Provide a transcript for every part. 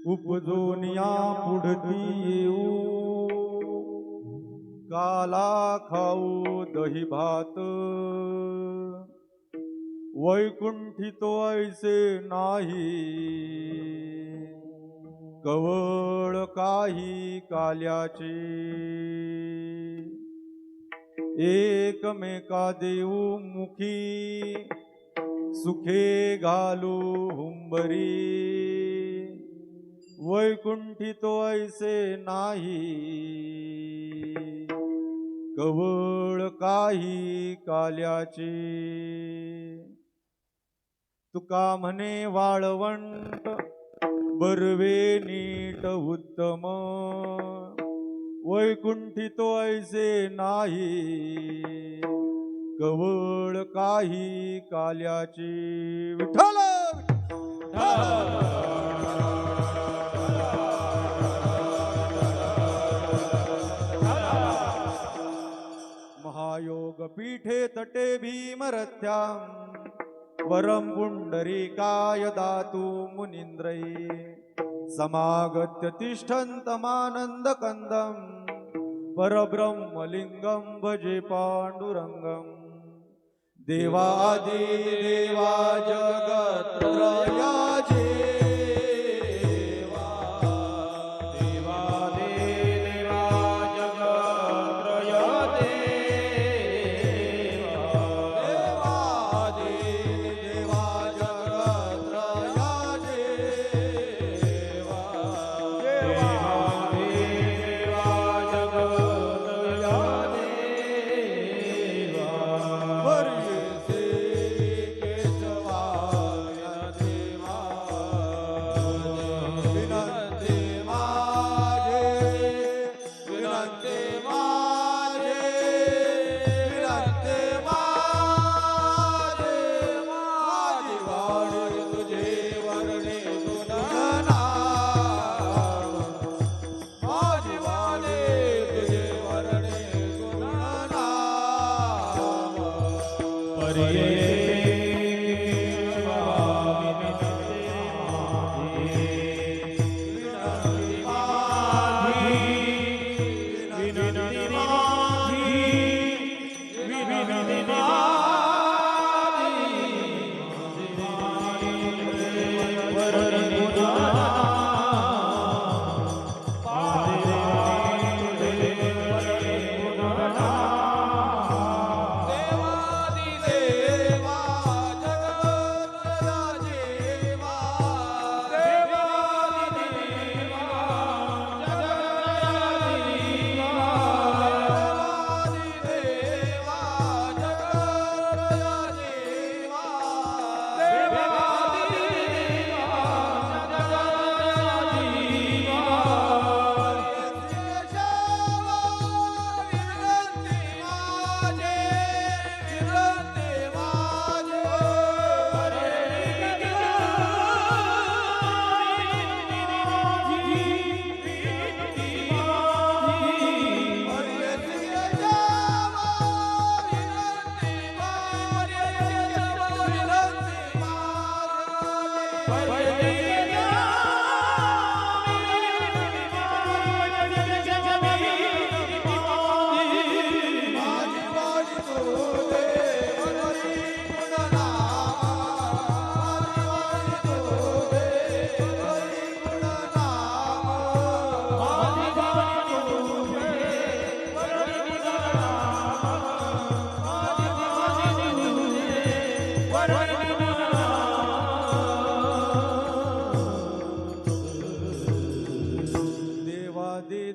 उपजून या पुढती येऊ, काला खाऊ दही भात, वैकुंठी तो ऐसे नाही, कवळ काही काल्याचे, एकमेका देऊ मुखी, सुखे घालू हुंबरी, वैकुंठी तो ऐसे नाही, कवळ काही काल्याचे. तुका म्हणे वाळवंट बर्वे नीट उत्तम, वैकुंठी तो ऐसे नाही, कवळ काही काल्याचे. विठ्ठल महायोग पीठे तटे भीमरथ्यां, वरं पुंडरीकाय दातु मुनीन्द्रै, समागत्य तिष्ठन्तमानन्दकन्दं, परब्रह्मलिङ्गं भजे पाण्डुरङ्गं. देवादिदेवा जगत्त्रयाजे,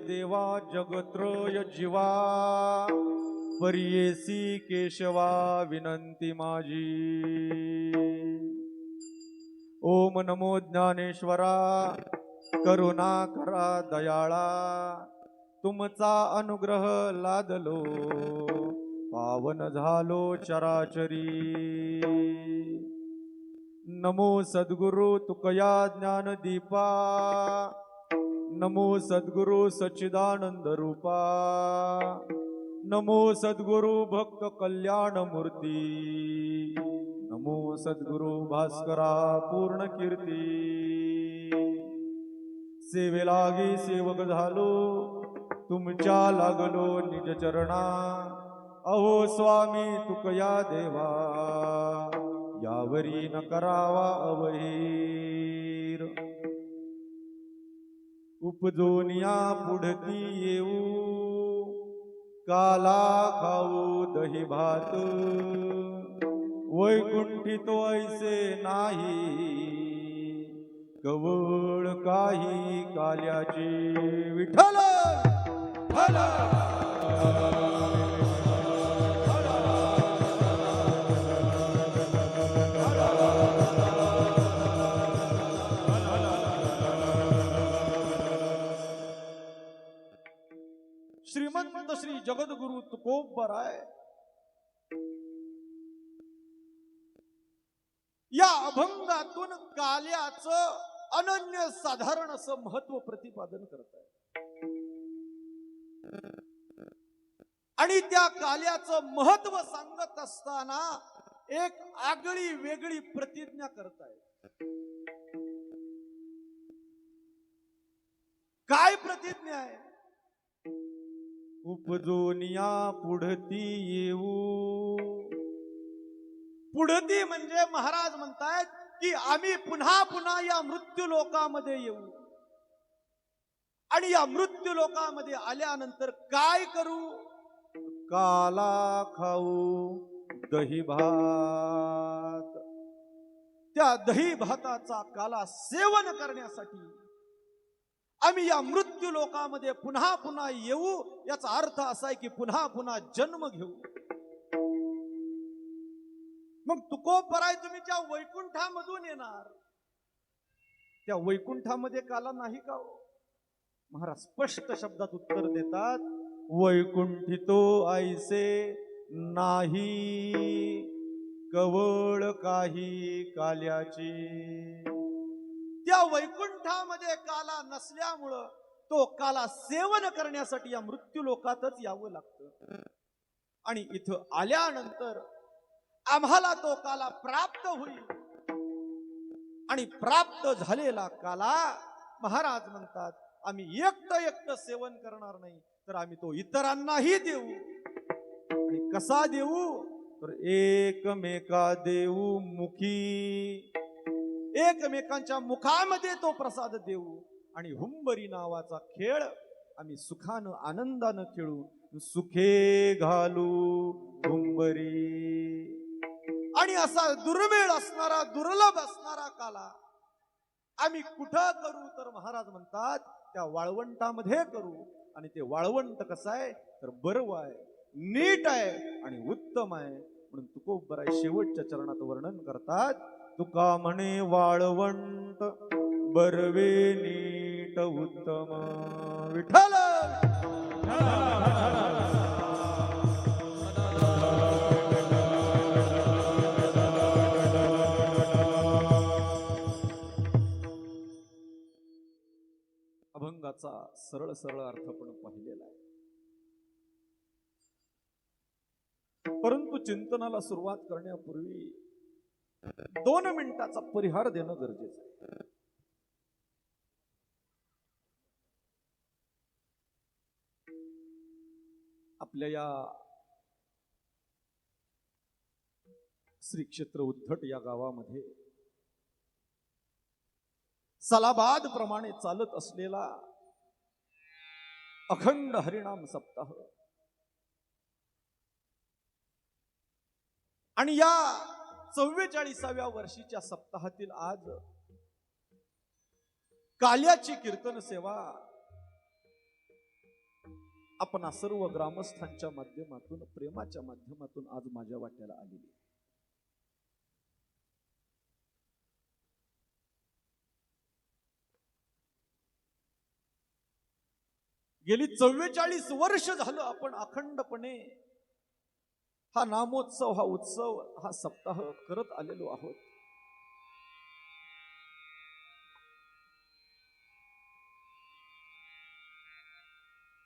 देवा जगत्रय जीवा, पर्येसी केशवा विनंती माझी. ओम नमो ज्ञानेश्वरा, करुणा करा दयाळा, तुमचा अनुग्रह लादलो, पावन झालो चराचरी. नमो सद्गुरु तुकया ज्ञानदीपा, नमो सद्गुरु सच्चिदानंद रूपा, नमो सद्गुरु भक्त कल्याण मूर्ती, नमो सद्गुरु भास्करा पूर्ण कीर्ती. सेवेलागी सेवक झालो तुमच्या लागलो निज चरणा अहो स्वामी तुकया देवा यावरी न करावा अवहीर उपजोनिया पुढती येऊ काला खाऊ दही भात वैकुंठी तो ऐसे नाही कवळ काही काल्याची विठ्ठल श्रीमंत श्री जगद्गुरु तुकोबराय या अभंगातून काल्याचं अनन्य साधारण असं महत्व प्रतिपादन करत आहे आणि त्या काल्याचं महत्व सांगत असताना एक आगळी वेगळी प्रतिज्ञा करत आहे. काय प्रतिज्ञा आहे? उपजोनिया पुढती येऊ. पुढती म्हणजे महाराज म्हणतायत की आम्ही पुन्हा पुन्हा या मृत्यू लोकामध्ये येऊ आणि या मृत्यू लोकामध्ये आल्यानंतर काय करू? काला खाऊ दही भात. त्या दही भाताचा काला सेवन करण्यासाठी आम्ही या मृत्यू लोकामध्ये पुन्हा पुन्हा येऊ. याचा अर्थ असा आहे की पुन्हा पुन्हा जन्म घेऊ. मग तुकोबराय तुम्ही ज्या वैकुंठामधून येणार त्या वैकुंठामध्ये काला नाही का हो? महाराज स्पष्ट शब्दात उत्तर देतात वैकुंठितो ऐसे नाही कवळ काही काल्याची. त्या वैकुंठामध्ये काला नसल्यामुळं तो काला सेवन करण्यासाठी या मृत्यू लोकातच यावं लागतं आणि इथं आल्यानंतर आम्हाला तो काला प्राप्त होईल आणि प्राप्त झालेला काला महाराज म्हणतात आम्ही एकटं सेवन करणार नाही तर आम्ही तो इतरांनाही देऊ. आणि कसा देऊ? तर एकमेका देऊ मुखी. एकमेकांच्या मुखामध्ये तो प्रसाद देऊ आणि हुंबरी नावाचा खेळ आम्ही सुखानं आनंदानं खेळू. सुखे घालू हुंबरी. आणि असा दुर्मिळ असणारा दुर्लभ असणारा काला आम्ही कुठं करू? तर महाराज म्हणतात त्या वाळवंटामध्ये करू. आणि ते वाळवंट कसं आहे? तर बरं आहे, नीट आहे आणि उत्तम आहे. म्हणून तुकोबराय शेवटच्या चरणात वर्णन करतात तुका म्हणे वाळवंट बरवे नीट उत्तम. विठ्ठल अभंगाचा सरळ सरळ अर्थ पण पाहिलेला आहे. परंतु चिंतनाला सुरुवात करण्यापूर्वी 2 मिनिटाचा परिहार देणं गरजेचं आहे. आपल्या या श्री क्षेत्र उद्धट या गावामध्ये सलाबाद प्रमाणे चालत असलेला अखंड हरिनाम सप्ताह आणि या 44व्या वर्षीच्या सप्ताहातील आज काल्याची कीर्तन सेवा आपण सर्व ग्रामस्थांच्या माध्यमातून प्रेमाच्या माध्यमातून आज माझ्या वाट्याला आलेली. गेली 44 वर्ष झालं आपण अखंडपणे हा नामोत्सव, हा उत्सव, हा सप्ताह करत आलेलो आहोत.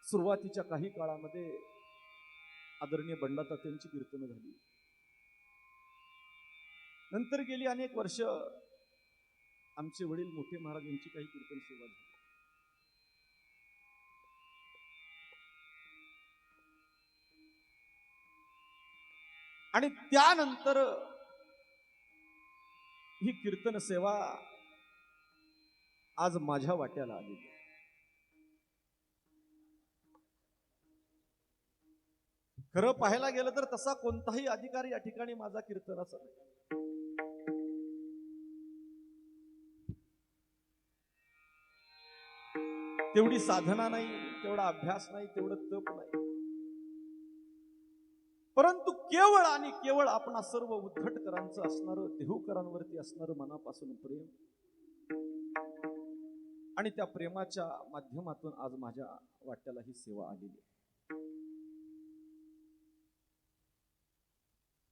सुरुवातीच्या काही काळामध्ये आदरणीय बंडातात्यांची कीर्तन झाली. नंतर गेली अनेक वर्ष आमचे वडील मोठे महाराज यांची काही कीर्तन सेवा झाली. आणि त्यानंतर ही कीर्तन सेवा आज माझ्या वाट्याला आली. खरं पाहायला गेलं तर तसा कोणताही अधिकारी या ठिकाणी माझा कीर्तनाचा नाही. तेवढी साधना नाही, तेवढा अभ्यास नाही, तेवढं तप नाही, परंतु केवळ आणि केवळ आपण सर्व उद्धटकरांचं असणारं, देहूकरांवरती असणारं मनापासून प्रेम, आणि त्या प्रेमाच्या माध्यमातून आज माझ्या वाट्याला ही सेवा आलेली आहे.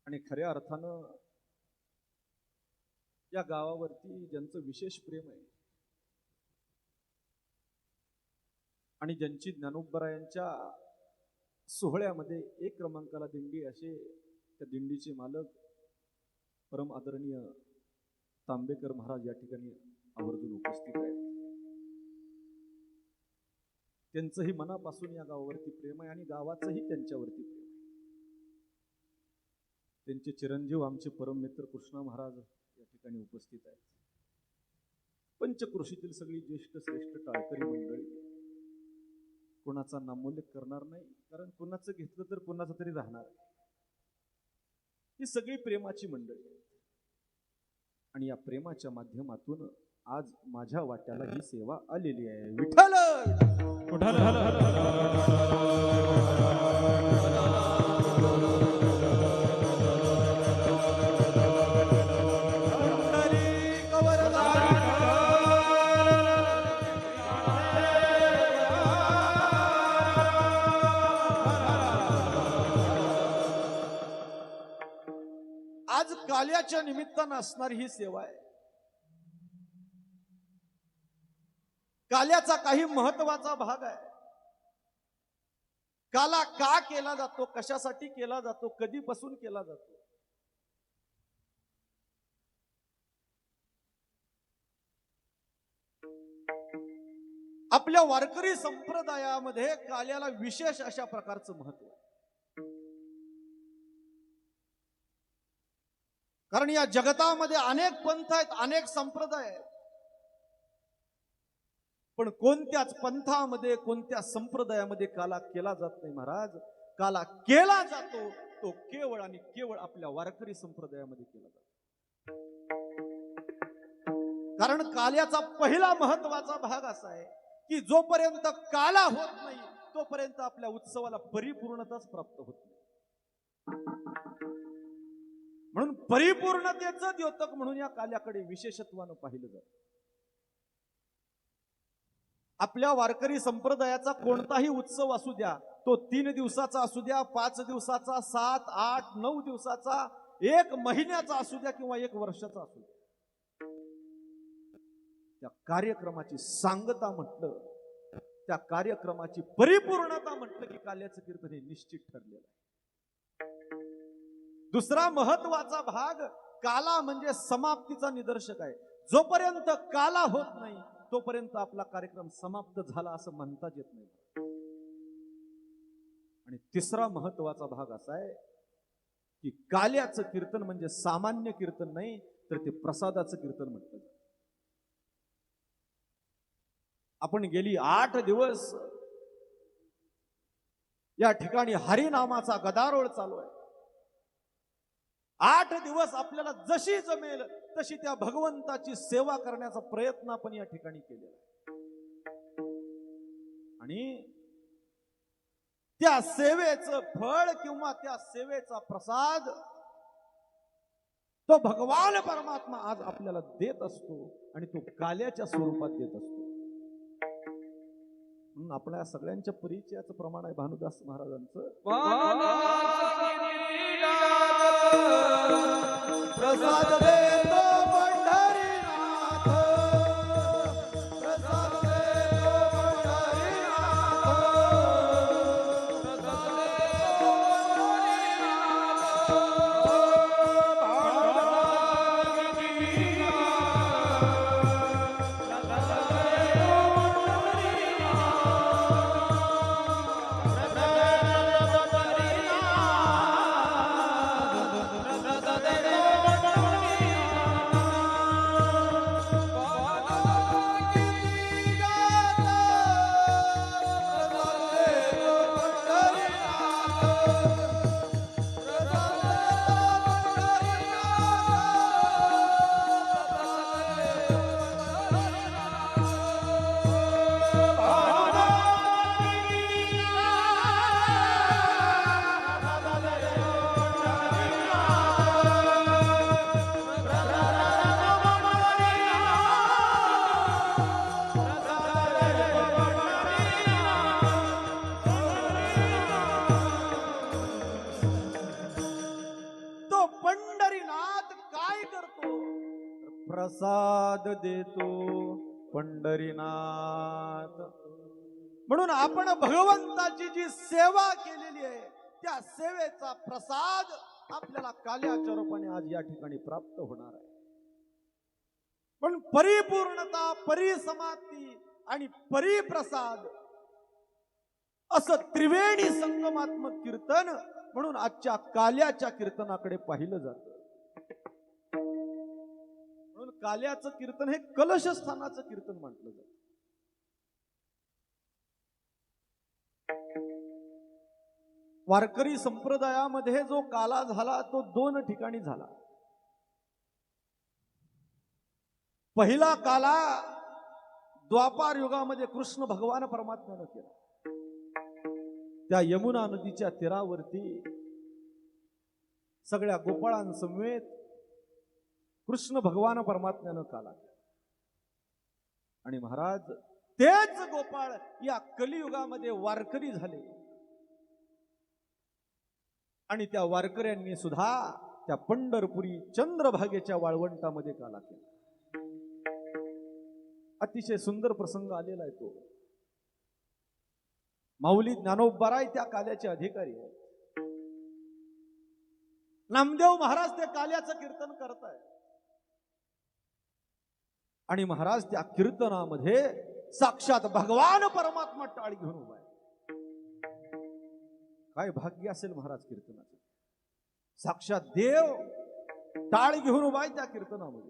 आणि खऱ्या अर्थानं या गावावरती ज्यांचं विशेष प्रेम आहे आणि ज्यांची ज्ञानोबरायांच्या सोहळ्यामध्ये एक क्रमांकाला दिंडी, असे त्या दिंडीचे मालक परम आदरणीय तांबेकर महाराज या ठिकाणी आवर्जून उपस्थित आहेत. त्यांचंही मनापासून या गावावरती प्रेम आहे आणि गावाचंही त्यांच्यावरती प्रेम आहे. त्यांचे चिरंजीव आमचे परम मित्र कृष्णा महाराज या ठिकाणी उपस्थित आहेत. पंचक्रोशीतील सगळी ज्येष्ठ श्रेष्ठ टाळकरी मंडळी, कोणाचा नामोल्लेख करणार नाही, कारण कोणाचं घेतलं तर कोणाचं तरी राहणार आहे. ही सगळी प्रेमाची मंडळी आहेत आणि या प्रेमाच्या माध्यमातून आज माझ्या वाट्याला ही सेवा आलेली आहे. विठ्ठल आज काल्याच्या निमित्तानं असणारी ही सेवा आहे. काल्याचा काही महत्वाचा भाग आहे. काला का केला जातो, कशासाठी केला जातो, कधीपासून केला जातो, आपल्या वारकरी संप्रदायामध्ये काल्याला विशेष अशा प्रकारचं महत्व आहे. कारण या जगतामध्ये अनेक पंथ आहेत, अनेक संप्रदाय आहेत, पण कोणत्याच पंथामध्ये, कोणत्या संप्रदायामध्ये काला केला जात नाही महाराज. काला केला जातो तो केवळ आणि केवळ आपल्या वारकरी संप्रदायामध्ये केला जातो. कारण काल्याचा पहिला महत्वाचा भाग असा आहे की जोपर्यंत काला होत नाही तोपर्यंत आपल्या उत्सवाला परिपूर्णताच प्राप्त होत नाही. म्हणून परिपूर्णतेचं द्योतक म्हणून या काल्याकडे विशेषत्वानं पाहिलं जातं. आपल्या वारकरी संप्रदायाचा कोणताही उत्सव असू द्या, तो 3 दिवसाचा असू द्या, 5 दिवसाचा, 7, 8, 9 दिवसाचा, 1 महिन्याचा असू द्या किंवा 1 वर्षाचा असू द्या, त्या कार्यक्रमाची सांगता म्हटलं, त्या कार्यक्रमाची परिपूर्णता म्हटलं की काल्याचं कीर्तन हे निश्चित ठरलेलं आहे. दुसरा महत्वाचा भाग काला म्हणजे समाप्तीचा निदर्शक आहे. जोपर्यंत काला होत नाही तोपर्यंत आपला कार्यक्रम समाप्त झाला असं म्हणताच येत नाही. आणि तिसरा महत्वाचा भाग असा आहे की काल्याचं कीर्तन म्हणजे सामान्य कीर्तन नाही, तर ते प्रसादाचं कीर्तन म्हटलं जातं. आपण गेली 8 दिवस या ठिकाणी हरिनामाचा गदारोळ चालू आहे. 8 दिवस आपल्याला जशी जमेल तशी त्या भगवंताची सेवा करण्याचा प्रयत्न आपण या ठिकाणी केलेला आहे. आणि त्या सेवेचं फळ किंवा त्या सेवेचा प्रसाद तो भगवान परमात्मा आज आपल्याला देत असतो आणि तो काल्याच्या स्वरूपात देत असतो. म्हणून आपल्या सगळ्यांच्या परिचयाचं प्रमाण आहे भानुदास महाराजांचं. प्रसाद देतो पंढरीनाथ, प्रसाद देतो पंढरीनाथ, प्रसाद देतो पंढरीनाथ. प्रसाद देतो पंढरीनाथ. म्हणून आपण भगवंताची जी सेवा केलेली आहे त्या सेवेचा प्रसाद आपल्याला काल्याच्या रूपाने आज या ठिकाणी प्राप्त होणार आहे. पण परिपूर्णता, परिसमाप्ती आणि परिप्रसाद असं त्रिवेणी संगमात्मक कीर्तन म्हणून आजच्या काल्याच्या कीर्तनाकडे पाहिलं जातं. म्हणून काल्याचं कीर्तन हे कलशस्थानाचं कीर्तन म्हटलं जातं. वारकरी संप्रदायामध्ये जो काला झाला तो 2 ठिकाणी झाला. पहिला काला द्वापार युगामध्ये कृष्ण भगवान परमात्म्यानं केला. त्या यमुना नदीच्या तीरावरती सगळ्या गोपाळांसमवेत कृष्ण भगवान परमात्म्यानं काला केला. आणि महाराज तेच गोपाळ या कलियुगामध्ये वारकरी झाले आणि त्या वारकऱ्यांनी सुद्धा त्या पंढरपुरी चंद्रभागेच्या वाळवंटामध्ये काला केला. अतिशय सुंदर प्रसंग आलेला आहे तो. माऊली ज्ञानोबाराय त्या काल्याचे अधिकारी आहेत. नामदेव महाराज ते काल्याचं कीर्तन करताय आणि महाराज त्या कीर्तनामध्ये साक्षात भगवान परमात्मा टाळ घेऊन उभा आहे. काय भाग्य असेल महाराज कीर्तनाचं. साक्षात देव टाळ घेऊन उभा आहे त्या कीर्तनामध्ये.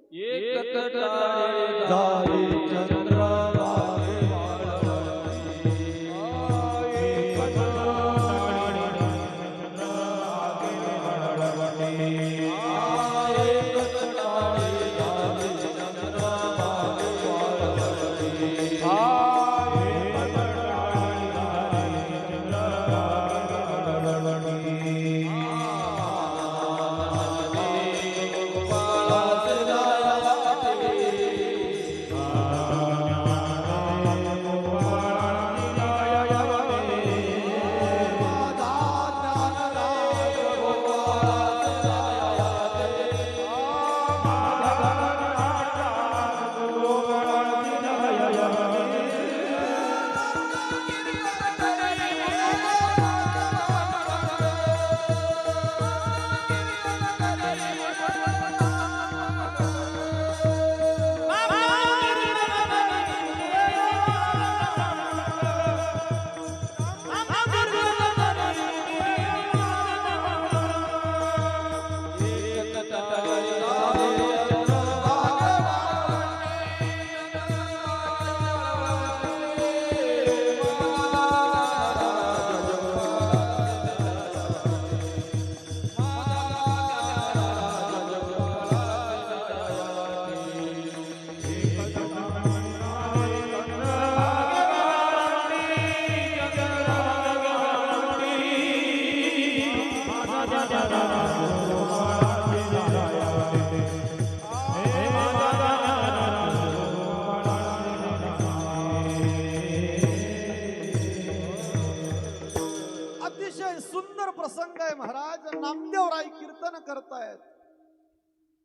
सुंदर प्रसंग आहे महाराज. नामदेवराय कीर्तन करतायत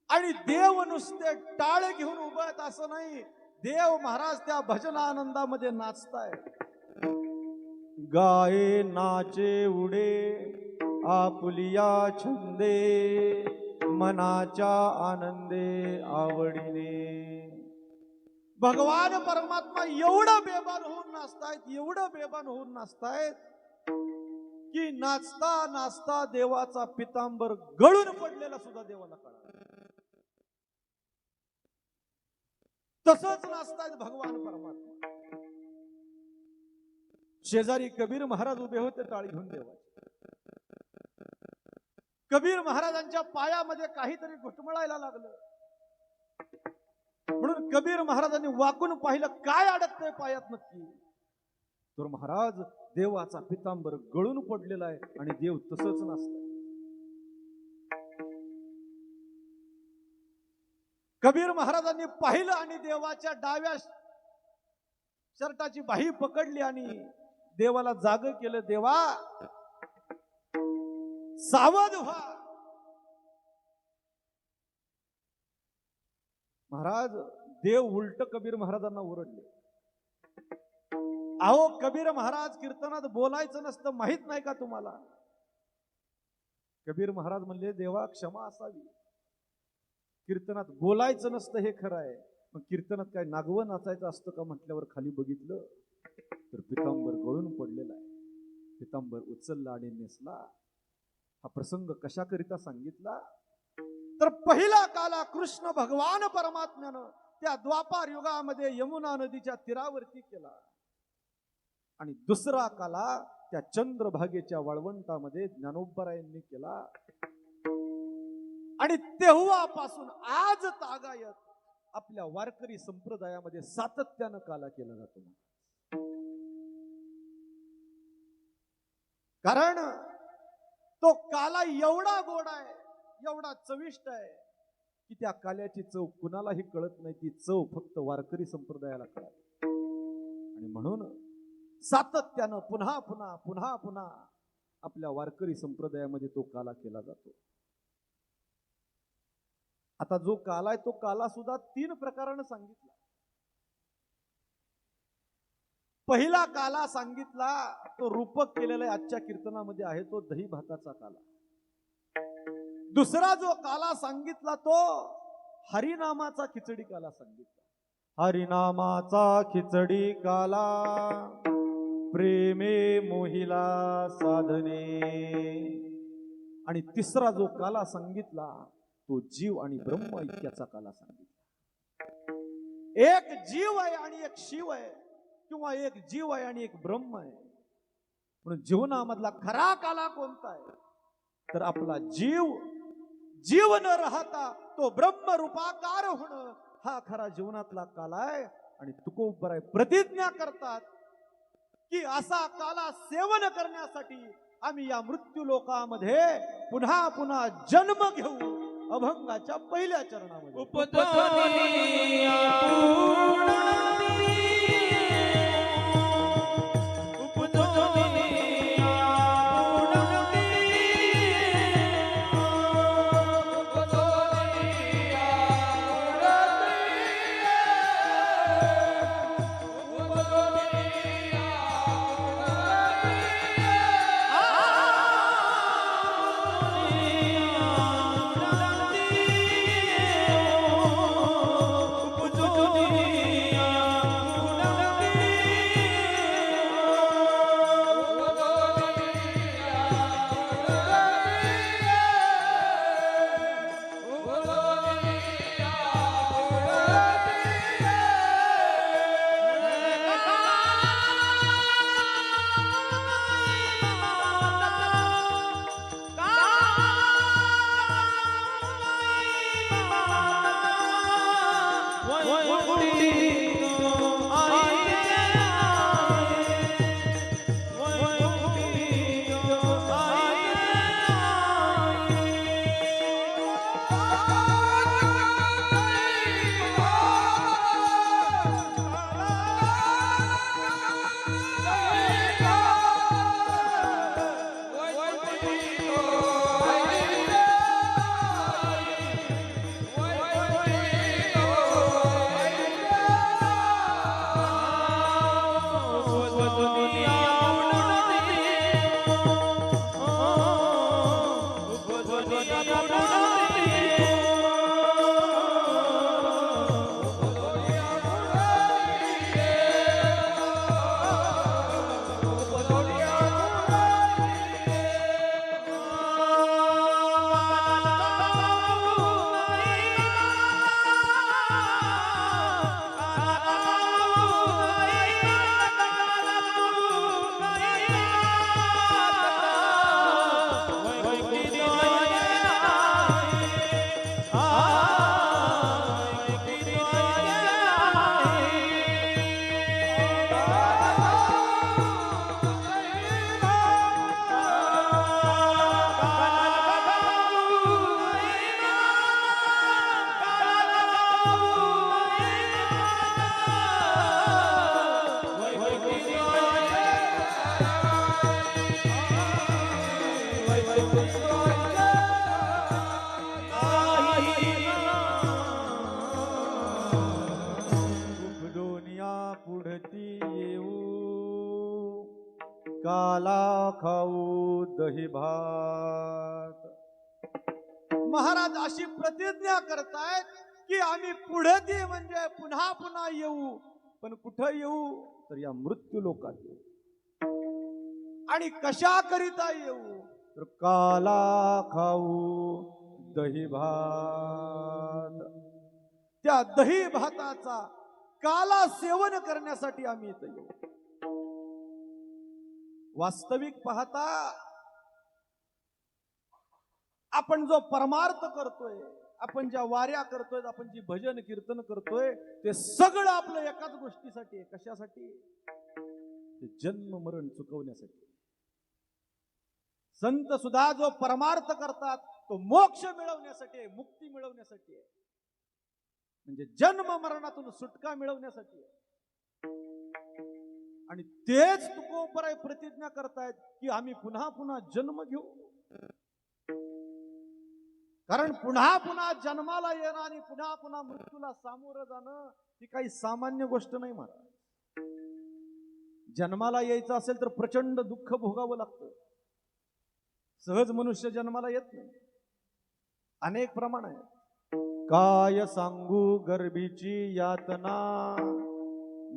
आणि देव नुसते टाळ घेऊन उभे आहेत असं नाही. देव महाराज त्या भजन आनंदामध्ये नाचतायत. गाये नाचे उडे आपुलिया छंदे मनाच्या आनंदे आवडीने. भगवान परमात्मा एवढं बेभान होऊन नाचतायत, एवढं बेभान होऊन नाचतायत की नाचता नाचता देवाचा पितांबर गळून पडलेला सुद्धा देवाला कळाला. तसंच नाचतायत भगवान परमात्मा. शेजारी कबीर महाराज उभे होते टाळी घेऊन देवाचे. कबीर महाराजांच्या पायामध्ये काहीतरी घुटमळायला लागलं म्हणून कबीर महाराजांनी वाकून पाहिलं काय अडकतंय पायात नक्की. तर महाराज देवाचा पितांबर गळून पडलेला आहे आणि देव तसंच नसतं. कबीर महाराजांनी पाहिलं आणि देवाच्या डाव्या शर्टाची बाही पकडली आणि देवाला जाग केलं. देवा सावध व्हा. महाराज देव उलट कबीर महाराजांना ओरडले. अहो कबीर महाराज कीर्तनात बोलायचं नसतं, माहित नाही का तुम्हाला? कबीर महाराज म्हणले देवा क्षमा असावी, कीर्तनात बोलायचं नसतं हे खरं आहे, पण कीर्तनात काय नागवं नाचायचं असतं का म्हटल्यावर खाली बघितलं तर पितांबर गळून पडलेला आहे. पितांबर उचलला आणि नेसला. हा प्रसंग कशाकरिता सांगितला तर पहिला काला कृष्ण भगवान परमात्म्यानं त्या द्वापार युगामध्ये यमुना नदीच्या तीरावरती केला आणि दुसरा काला त्या चंद्रभागेच्या वाळवंटामध्ये ज्ञानोबरायांनी केला. आणि तेव्हापासून आज तागायत आपल्या वारकरी संप्रदायामध्ये सातत्यानं काला केला जातो. कारण तो काला एवढा गोड आहे, एवढा चविष्ट आहे की त्या काल्याची चव कुणालाही कळत नाही. ती चव फक्त वारकरी संप्रदायाला कळते. आणि म्हणून सातत्यानं पुन्हा पुन्हा पुन्हा पुन्हा आपल्या वारकरी संप्रदायामध्ये तो काला केला जातो. आता जो काला आहे तो काला सुद्धा 3 प्रकारानं सांगितला. पहिला काला सांगितला तो रूपक केलेला आजच्या कीर्तनामध्ये आहे, तो दही भाताचा काला. दुसरा जो काला सांगितला तो हरिनामाचा खिचडी काला सांगितला. हरिनामाचा खिचडी काला प्रेमे मोहिला साधने. आणि तिसरा जो काला सांगितला तो जीव आणि ब्रह्म ऐक्याचा काला सांगितला. एक जीव आहे आणि एक शिव आहे, किंवा एक जीव आहे आणि एक ब्रह्म आहे. म्हणून जीवनामधला खरा काला कोणता आहे तर आपला जीव न राहता तो ब्रह्म रूपाकार होणं हा खरा जीवनातला काला आहे. आणि तुकोबराय प्रतिज्ञा करतात की असा काला सेवन करण्यासाठी आम्ही या मृत्यू लोकामध्ये पुन्हा पुन्हा जन्म घेऊ. अभंगाच्या पहिल्या चरणामध्ये काला खाऊ दही भात. महाराज अशी प्रतिज्ञा करतायत की आम्ही पुढे ती म्हणजे पुन्हा पुन्हा येऊ, पण कुठं येऊ तर या मृत्यू लोकात येऊ. आणि कशा करिता येऊ तर काला खाऊ दही भात. त्या दही भाताचा काला सेवन करण्यासाठी आम्ही इथं येऊ. वास्तविक पाहता आपण जो परमार्थ करतोय, आपण ज्या वाऱ्या करतोय, आपण जी भजन कीर्तन करतोय, ते सगळं आपलं एकाच गोष्टीसाठी आहे. कशासाठी? जन्म मरण चुकवण्यासाठी. संत सुद्धा जो परमार्थ करतात तो मोक्ष मिळवण्यासाठी आहे, मुक्ती मिळवण्यासाठी आहे, म्हणजे जन्म मरणातून सुटका मिळवण्यासाठी आहे. आणि तेच तुकोबराय प्रतिज्ञा करतायत की आम्ही पुन्हा पुन्हा जन्म घेऊ. कारण पुन्हा पुन्हा जन्माला येणं आणि पुन्हा पुन्हा मृत्यूला सामोरं जाणं ही काही सामान्य गोष्ट नाही महाराज. जन्माला यायचं असेल तर प्रचंड दुःख भोगावं लागतं. सहज मनुष्य जन्माला येत नाही. अनेक प्रमाण आहेत. काय सांगू गर्भीची यातना,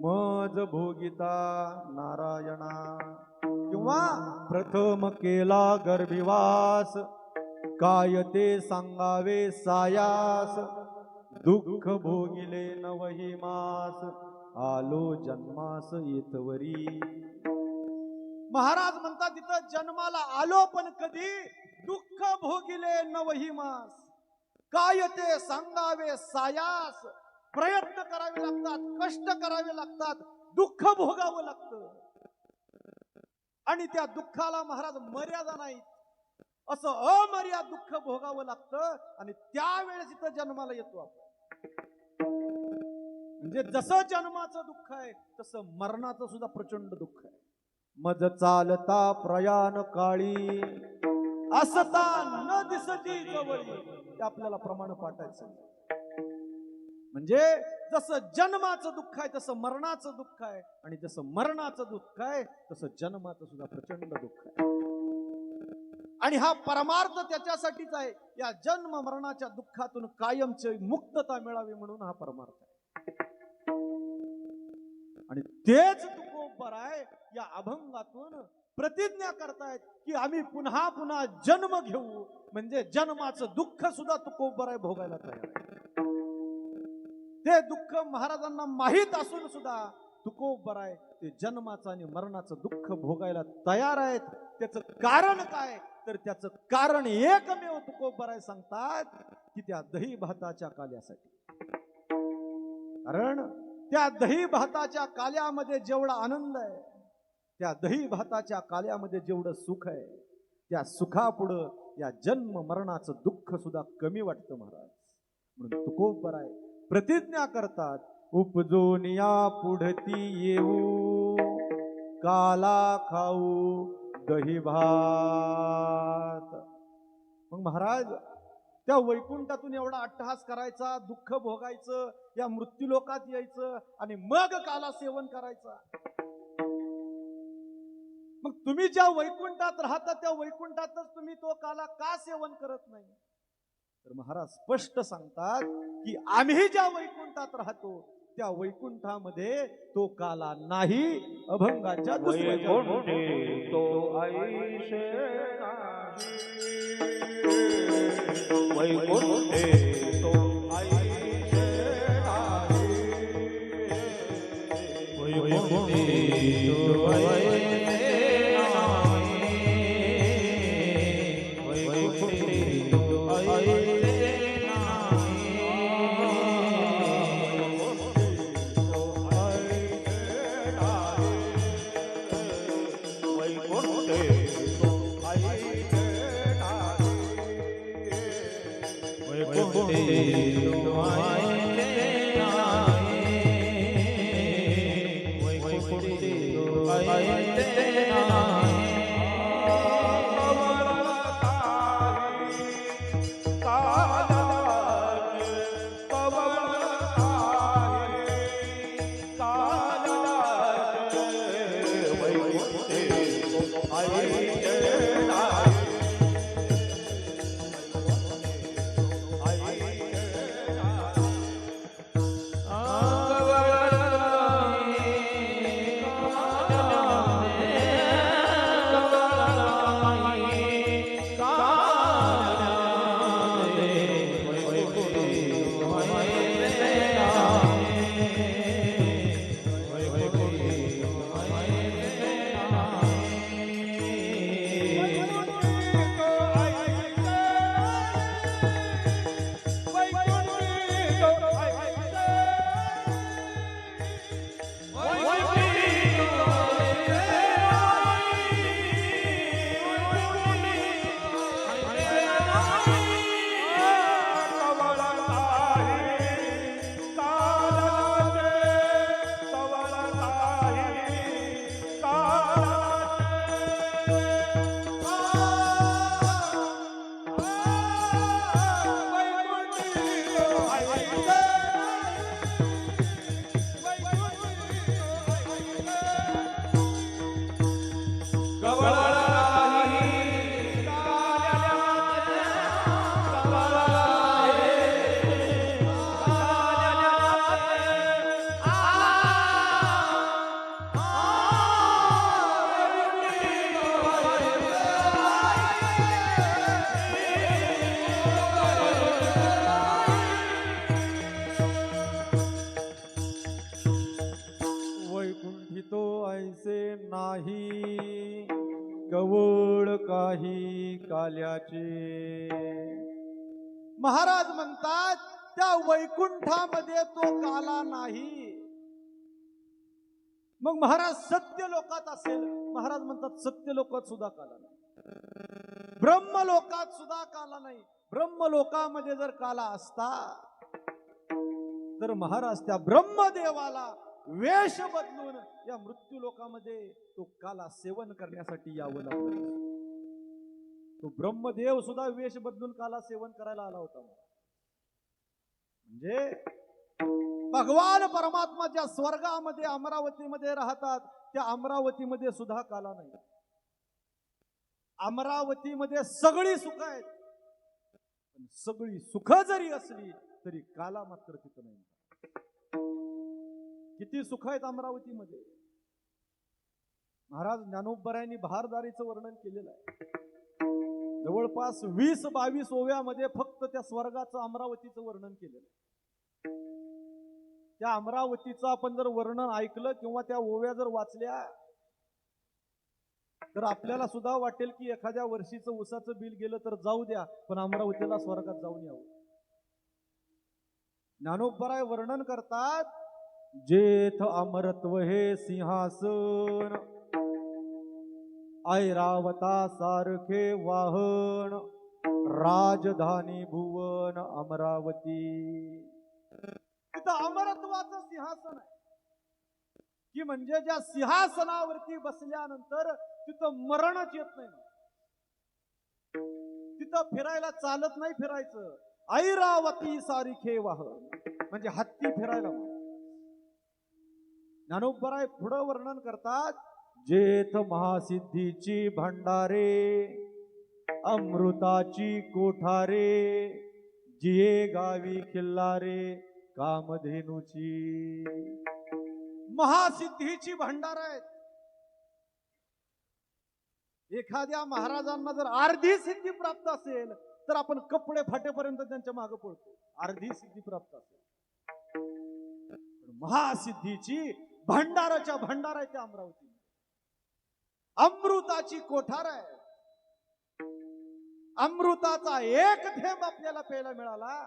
मज भोगिता नारायणा. किंवा प्रथम केला गर्भिवास, काय ते सांगावे सायास. दुःख भोगिले नवही मास, आलो जन्मास येतवरी. महाराज म्हणतात तिथं जन्माला आलो पण कधी, दुःख भोगिले नवही मास. काय ते सांगावे सायास. प्रयत्न करावे लागतात, कष्ट करावे लागतात, दुःख भोगावं लागतं. आणि त्या दुःखाला महाराज मर्यादा नाही, असं अमर्याद दुःख भोगावं लागतं. आणि त्यावेळेस इथं जन्माला येतो आपण. म्हणजे जसं जन्माचं दुःख आहे तसं मरणाचं सुद्धा प्रचंड दुःख आहे. मज चालता प्रयाण काळी, असता न दिसती जवळी. ते आपल्याला प्रमाण पाठायचं. म्हणजे जसं जन्माचं दुःख आहे तसं मरणाचं दुःख आहे, आणि जसं मरणाचं दुःख आहे तसं जन्माचं सुद्धा प्रचंड दुःख आहे. आणि हा परमार्थ त्याच्यासाठीच आहे, या जन्म मरणाच्या दुःखातून कायमची मुक्तता मिळावी म्हणून हा परमार्थ आहे. आणि तेच तुकोबराय या अभंगातून प्रतिज्ञा करतायत की आम्ही पुन्हा पुन्हा जन्म घेऊ, म्हणजे जन्माचं दुःख सुद्धा तुकोबराय भोगायला तयार आहे. ते दुःख महाराजांना माहीत असून सुद्धा तुकोबराय ते जन्माचं आणि मरणाचं दुःख भोगायला तयार आहेत. त्याचं कारण काय तर त्याचं कारण एकमेव तुकोबराय सांगतात की त्या दही भाताच्या काल्यासाठी. कारण त्या दही भाताच्या काल्यामध्ये जेवढा आनंद आहे, त्या दही भाताच्या काल्यामध्ये जेवढं सुख आहे, त्या सुखापुढं या जन्म मरणाचं दुःख सुद्धा कमी वाटतं महाराज. म्हणून तुकोबराय प्रतिज्ञा करतात, उपजून या पुढती येऊ, काला खाऊ दही भात. मग महाराज त्या वैकुंठातून एवढा अट्टहास करायचा, दुःख भोगायचं, या मृत्यूलोकात यायचं आणि मग काला सेवन करायचा. मग तुम्ही ज्या वैकुंठात राहता त्या वैकुंठातच तुम्ही तो काला का सेवन करत नाही? तर महाराज स्पष्ट सांगतात की आम्ही ज्या वैकुंठात राहतो त्या वैकुंठामध्ये तो काला नाही. अभंगाच्या दुसऱ्या तो ऐशे वैकुंठे तो ऐशे वैकुंठे तो आईचे नाही वैकुंठी तो ऐसे नाही कवळ काही काल्याचे. महाराज म्हणतात त्या वैकुंठामध्ये तो काला नाही. मग महाराज सत्य लोकात असेल, महाराज म्हणतात सत्य लोकात सुद्धा काला नाही, ब्रह्म लोकात सुद्धा काला नाही. ब्रह्म लोकामध्ये जर काला असता तर महाराज त्या ब्रह्मदेवाला वेश बदलून या मृत्यू लोकामध्ये तो काला सेवन करण्यासाठी यावं लागलं. तो ब्रह्मदेव सुद्धा वेश बदलून काला सेवन करायला आला होता. म्हणजे भगवान परमात्मा ज्या स्वर्गामध्ये अमरावतीमध्ये राहतात त्या अमरावतीमध्ये सुद्धा काला नाही. अमरावतीमध्ये सगळी सुख आहेत, पण सगळी सुख जरी असली तरी काला मात्र तिथं नाही. किती सुख आहेत अमरावतीमध्ये. महाराज ज्ञानोबरायांनी बहारदारीचं वर्णन केलेलं आहे. जवळपास 20-22 ओव्यामध्ये फक्त त्या स्वर्गाचं अमरावतीचं वर्णन केलेलं आहे. त्या अमरावतीचं आपण जर वर्णन ऐकलं किंवा त्या ओव्या जर वाचल्या तर आपल्याला सुद्धा वाटेल की एखाद्या वर्षीचं उसाचं बिल गेलं तर जाऊ द्या, पण अमरावतीला स्वर्गात जाऊन यावं. ज्ञानोबराय वर्णन करतात, जेथ अमरत्व हे सिंहासन, ऐरावता सारखे वाहन, राजधानी भुवन अमरावती. तिथं अमरत्वाचं सिंहासन आहे की म्हणजे ज्या सिंहासनावरती बसल्यानंतर तिथं मरणच येत नाही. तिथं फिरायला चालत नाही फिरायचं. ऐरावती सारखे वाहन म्हणजे हत्ती फिरायला. ज्ञानोबराय पुढं वर्णन करतात, जेथ महासिद्धीची भंडारे, अमृताची कोठारे, जिये गावी खिल्लारे कामधेनूची. महासिद्धीची भंडार आहेत. एखाद्या महाराजांना जर अर्धी सिद्धी प्राप्त असेल तर आपण कपडे फाटेपर्यंत त्यांच्या मागे पडतो, अर्धी सिद्धी प्राप्त असेल. महासिद्धीची भंडाराच्या भंडार आहे त्या अमरावती. अमृताची कोठार आहे. अमृताचा एक थेंब आपल्याला प्यायला मिळाला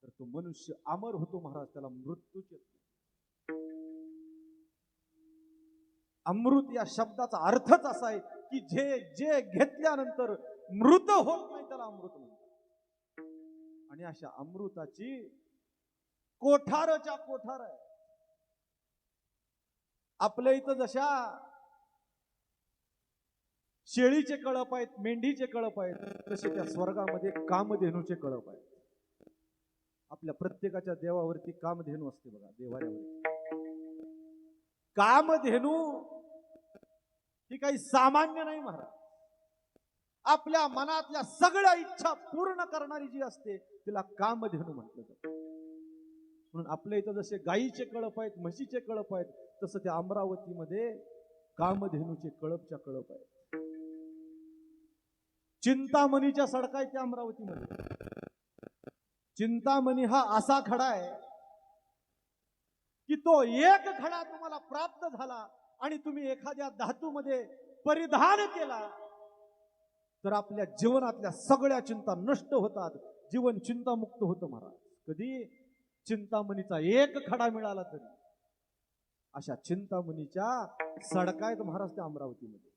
तर तो मनुष्य अमर होतो महाराज, त्याला मृत्यूच येत नाही. अमृत या शब्दाचा अर्थच असा आहे की जे घेतल्यानंतर मृत होत नाही त्याला अमृत म्हणतात. आणि अशा अमृताची कोठारच्या कोठार आहे. आपल्या इथं जशा शेळीचे कळप आहेत, मेंढीचे कळप आहेत, तसे त्या स्वर्गामध्ये कामधेनूचे कळप आहेत. आपल्या प्रत्येकाच्या देवावरती कामधेनू असते बघा, देवाऱ्यावरती कामधेनू ही काही सामान्य नाही महाराज. आपल्या मनातल्या सगळ्या इच्छा पूर्ण करणारी जी असते तिला कामधेनू म्हटलं जातं. म्हणून आपल्या इथं जसे गायीचे कळप आहेत, म्हशीचे कळप आहेत, तसं त्या अमरावतीमध्ये कामधेनूचे कळपच्या कळप आहेत. चिंतामणीच्या सडका आहेत त्या अमरावतीमध्ये. चिंतामणी हा असा खडा आहे की तो एक खडा तुम्हाला प्राप्त झाला आणि तुम्ही एखाद्या धातूमध्ये परिधान केला तर आपल्या जीवनातल्या सगळ्या चिंता नष्ट होतात, जीवन चिंतामुक्त होतं महाराज. कधी चिंतामणीचा एक खडा मिळाला तरी. अशा चिंतामणीच्या सडका आहेत महाराज त्या अमरावतीमध्ये.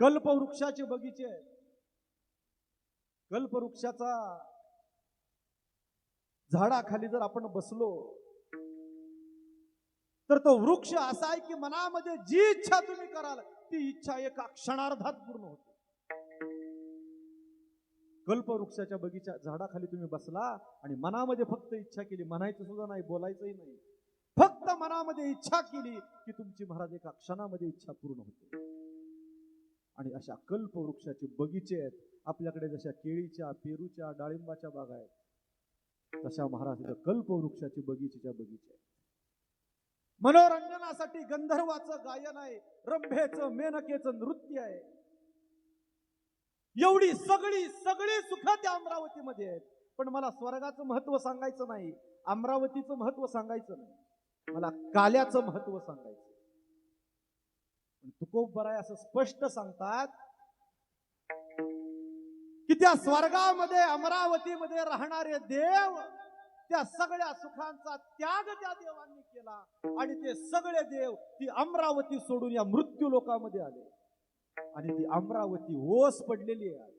कल्पवृक्षाचे बगीचे आहेत. कल्पवृक्षाचा झाडाखाली जर आपण बसलो तर तो वृक्ष असा आहे की मनामध्ये जी इच्छा तुम्ही कराल ती इच्छा एका क्षणार्धात पूर्ण होते. कल्पवृक्षाच्या बगीच्या झाडाखाली तुम्ही बसला आणि मनामध्ये फक्त इच्छा केली, म्हणायचं सुद्धा नाही, बोलायचंही नाही, फक्त मनामध्ये इच्छा केली की तुमची महाराज एका क्षणामध्ये इच्छा पूर्ण होते. आणि अशा कल्पवृक्षाचे बगीचे आहेत आपल्याकडे. जशा केळीच्या, पेरूच्या, डाळिंबाच्या बागा आहेत तशा महाराज कल्पवृक्षाचे बगीचे आहेत. मनोरंजनासाठी गंधर्वाचं गायन आहे, रंभेचं मेनकेचं नृत्य आहे. एवढी सगळी सुख त्या अमरावतीमध्ये आहेत. पण मला स्वर्गाचं महत्व सांगायचं नाही, अमरावतीचं महत्व सांगायचं नाही, मला काल्याचं महत्व सांगायचं. तुकोबराय असं स्पष्ट सांगतात की त्या स्वर्गामध्ये अमरावतीमध्ये राहणारे देव त्या सगळ्या सुखांचा त्याग त्या देवांनी केला आणि ते सगळे देव ती अमरावती सोडून या मृत्यू लोकामध्ये आले. आणि ती अमरावती ओस पडलेली आहे.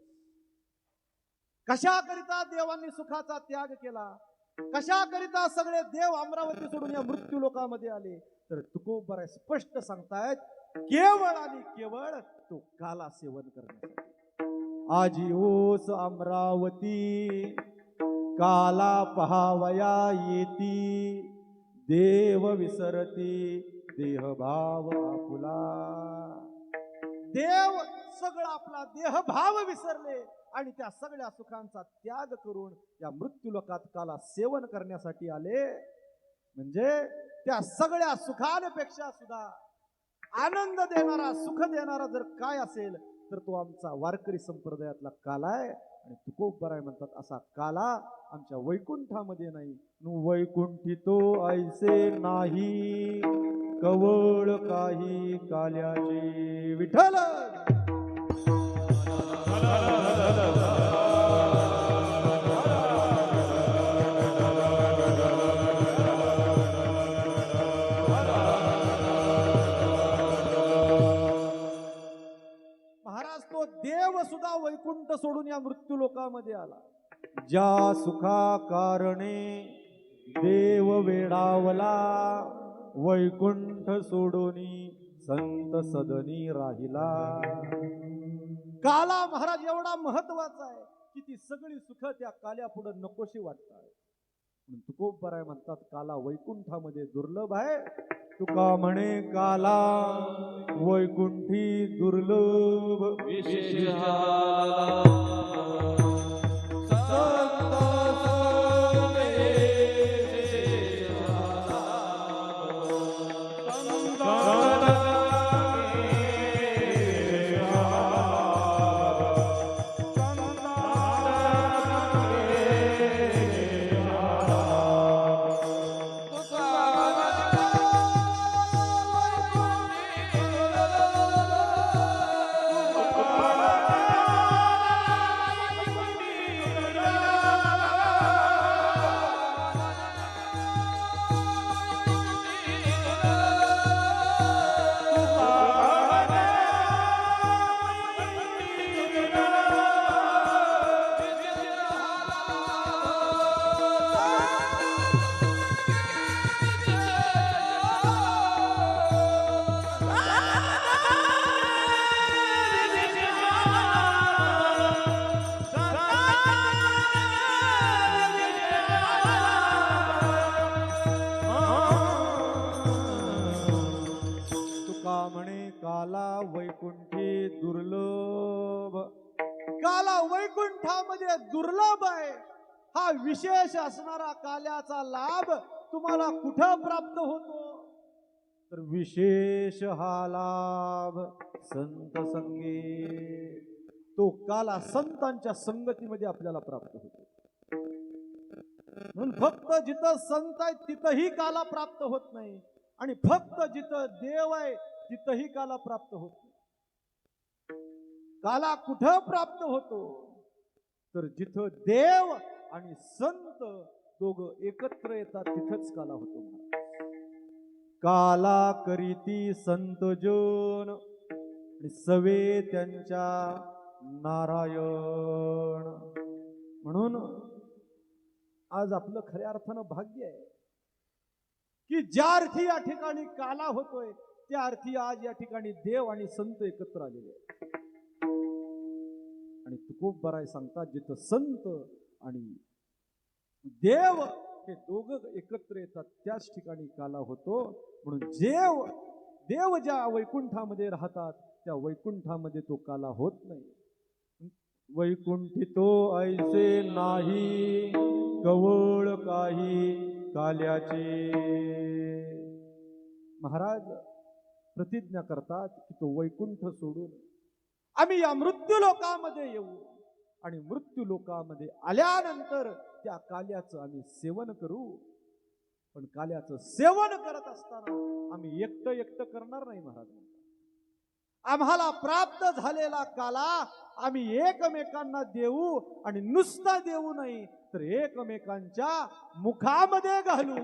कशाकरिता देवांनी सुखाचा त्याग केला, कशाकरिता सगळे देव अमरावती सोडून या मृत्यू लोकामध्ये आले, तर तुकोबराय स्पष्ट सांगतायत केवळ आणि केवळ तो काला सेवन करण्यासाठी. आजी ओस अमरावती काला पहावया येती, देव विसरती देहभाव आपुला. देव सगळं आपला देहभाव विसरले आणि त्या सगळ्या सुखांचा त्याग करून या मृत्यूलोकात काला सेवन करण्यासाठी आले. म्हणजे त्या सगळ्या सुखांपेक्षा सुद्धा आनंद देणारा, सुख देणारा जर काय असेल तर तो आमचा वारकरी संप्रदायातला काला आहे. आणि तुकोबराय म्हणतात असा काला आमच्या वैकुंठामध्ये नाही. वैकुंठी तो ऐसे नाही, कवळ काही काल्याचे विठ्ठल. महाराज तो देव सुद्धा वैकुंठ सोडून या मृत्यू लोकामध्ये आला. ज्या सुखा कारणे देव वेडावला, वैकुंठ सोडूनी संत सदनी राहिला. काला महाराज एवढा महत्वाचा आहे की ती सगळी सुख त्या काल्या पुढे नकोशी वाटतात. तुकोबराय म्हणतात काला वैकुंठामध्ये दुर्लभ आहे. तुका म्हणे काला वैकुंठी दुर्लभ, काला वैकुंठी दुर्लभ. काला वैकुंठामध्ये दुर्लभ आहे. हा विशेष असणारा काल्याचा लाभ तुम्हाला कुठं प्राप्त होतो? तर विशेष हा लाभ संत संगे. तो काला संतांच्या संगतीमध्ये आपल्याला प्राप्त होतो. म्हणून फक्त जिथं संत आहे तिथंही काला प्राप्त होत नाही, आणि फक्त जिथं देव आहे तिथंही काला प्राप्त होत नाही. काला कुठं प्राप्त होतो? तर जिथं देव आणि संत दोघं एकत्र येतात तिथंच काला होतो. काला करीती संत जन आणि सवे त्यांच्या नारायण. म्हणून आज आपलं खऱ्या अर्थानं भाग्य आहे की ज्या अर्थी या ठिकाणी काला होतोय त्या अर्थी आज या ठिकाणी देव आणि संत एकत्र आलेले आहेत. आणि तुकोबराय सांगतात जिथं संत आणि देव हे दोघं एकत्र येतात त्याच ठिकाणी काला होतो. म्हणून देव ज्या वैकुंठामध्ये राहतात त्या वैकुंठामध्ये तो काला होत नाही. वैकुंठी तो ऐसे नाही कवळ काही काल्याचे. महाराज प्रतिज्ञा करतात की तो वैकुंठ सोडून आम्ही या मृत्यू लोकामध्ये येऊ, आणि मृत्यू लोकामध्ये आल्यानंतर त्या काल्याचं आम्ही सेवन करू. पण काल्याचं सेवन करत असताना आम्ही एकटं करणार नाही. महाराज म्हणतात आम्हाला प्राप्त झालेला काला आम्ही एकमेकांना देऊ, आणि नुसता देऊ नाही तर एकमेकांच्या मुखामध्ये घालू.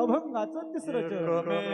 अभंगाचं तिसरं चरण.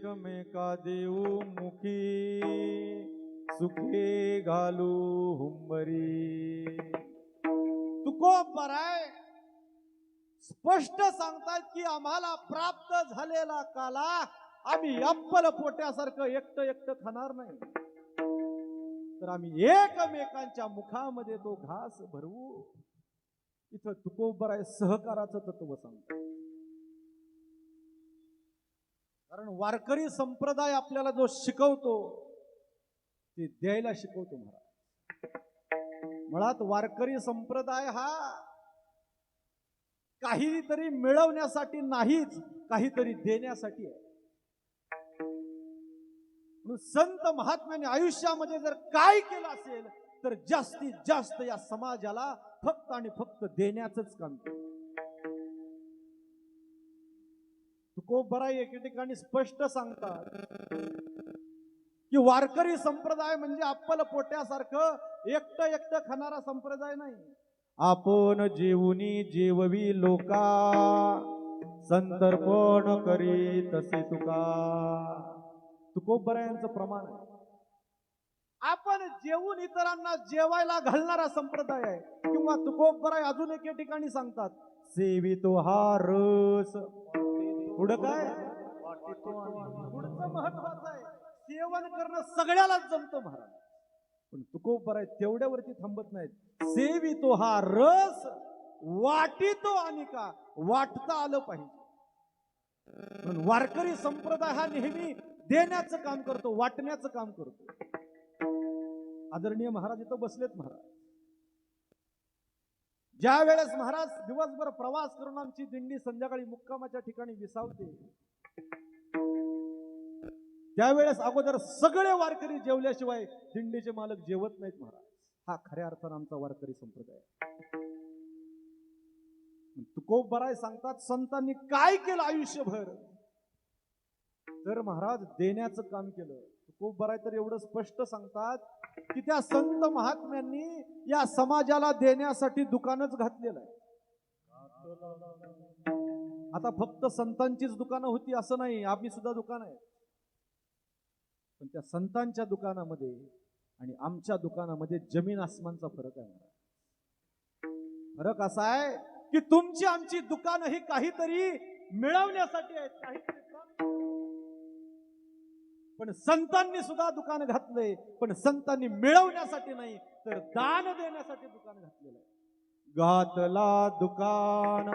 एकमेका देऊ मुखी सुखे घालू हुंबरी. तुकोबराय स्पष्ट सांगतात की आम्हाला प्राप्त झालेला काला आम्ही अप्पल पोट्यासारखं एकटं खाणार नाही, तर आम्ही एकमेकांच्या मुखामध्ये तो घास भरवू. इथं तुकोबराय सहकाराचं तत्व सांगतात. कारण वारकरी संप्रदाय आपल्याला जो शिकवतो ते द्यायला शिकवतो. महाराज मुळात वारकरी संप्रदाय हा काहीतरी मिळवण्यासाठी नाहीच, काहीतरी देण्यासाठी आहे. म्हणून संत महात्म्याने आयुष्यामध्ये जर काय केलं असेल तर जास्तीत जास्त या समाजाला फक्त आणि फक्त देण्याचंच काम केलं. तुकोबराय एके ठिकाणी स्पष्ट सांगतात की वारकरी संप्रदाय म्हणजे अप्पल पोट्यासारखं एकटं एकटं खाणारा संप्रदाय नाही. आपण जेवुनी जेववी लोका, संतर्पण करी तसे तुका. तुकोबरायांचं प्रमाण आहे. आपण जेवून इतरांना जेवायला घालणारा संप्रदाय आहे. किंवा तुकोबराय अजून एके ठिकाणी सांगतात, सेवितो हा रस. पुढं काय पुढचं महत्वाचं आहे. सेवन करणं सगळ्यालाच जमतं महाराज, पण तुकोबराय तेवढ्यावरती थांबत नाहीत. सेवितो हा रस, वाटितो आणि का वाटता आलं पाहिजे. म्हणून वारकरी संप्रदाय हा नेहमी देण्याचं काम करतो, वाटण्याचं काम करतो. आदरणीय महाराज इथं बसलेत. महाराज ज्या वेळेस महाराज दिवसभर प्रवास करून आमची दिंडी संध्याकाळी मुक्कामाच्या ठिकाणी विसावते, त्यावेळेस अगोदर सगळे वारकरी जेवल्याशिवाय दिंडीचे मालक जेवत नाहीत. महाराज हा खऱ्या अर्थानं आमचा वारकरी संप्रदाय. तुकोबराय सांगतात, संतांनी काय केलं आयुष्यभर, तर महाराज देण्याचं काम केलं. तुकोबराय तर एवढं स्पष्ट सांगतात की त्या संत महात्म्यांनी या समाजाला देण्यासाठी दुकानच घातलेलं आहे. आता फक्त संतांचीच दुकानं होती असं नाही, आम्ही सुद्धा दुकान आहे. पण त्या संतांच्या दुकानामध्ये आणि आमच्या दुकानामध्ये जमीन आसमानचा फरक आहे. फरक असा आहे की तुमची आमची दुकानं ही काहीतरी मिळवण्यासाठी आहेत, काहीतरी. पण संतांनी सुद्धा दुकान घातलंय, पण संतांनी मिळवण्यासाठी नाही तर दान देण्यासाठी दुकान घातलेलं आहे. घातला दुकान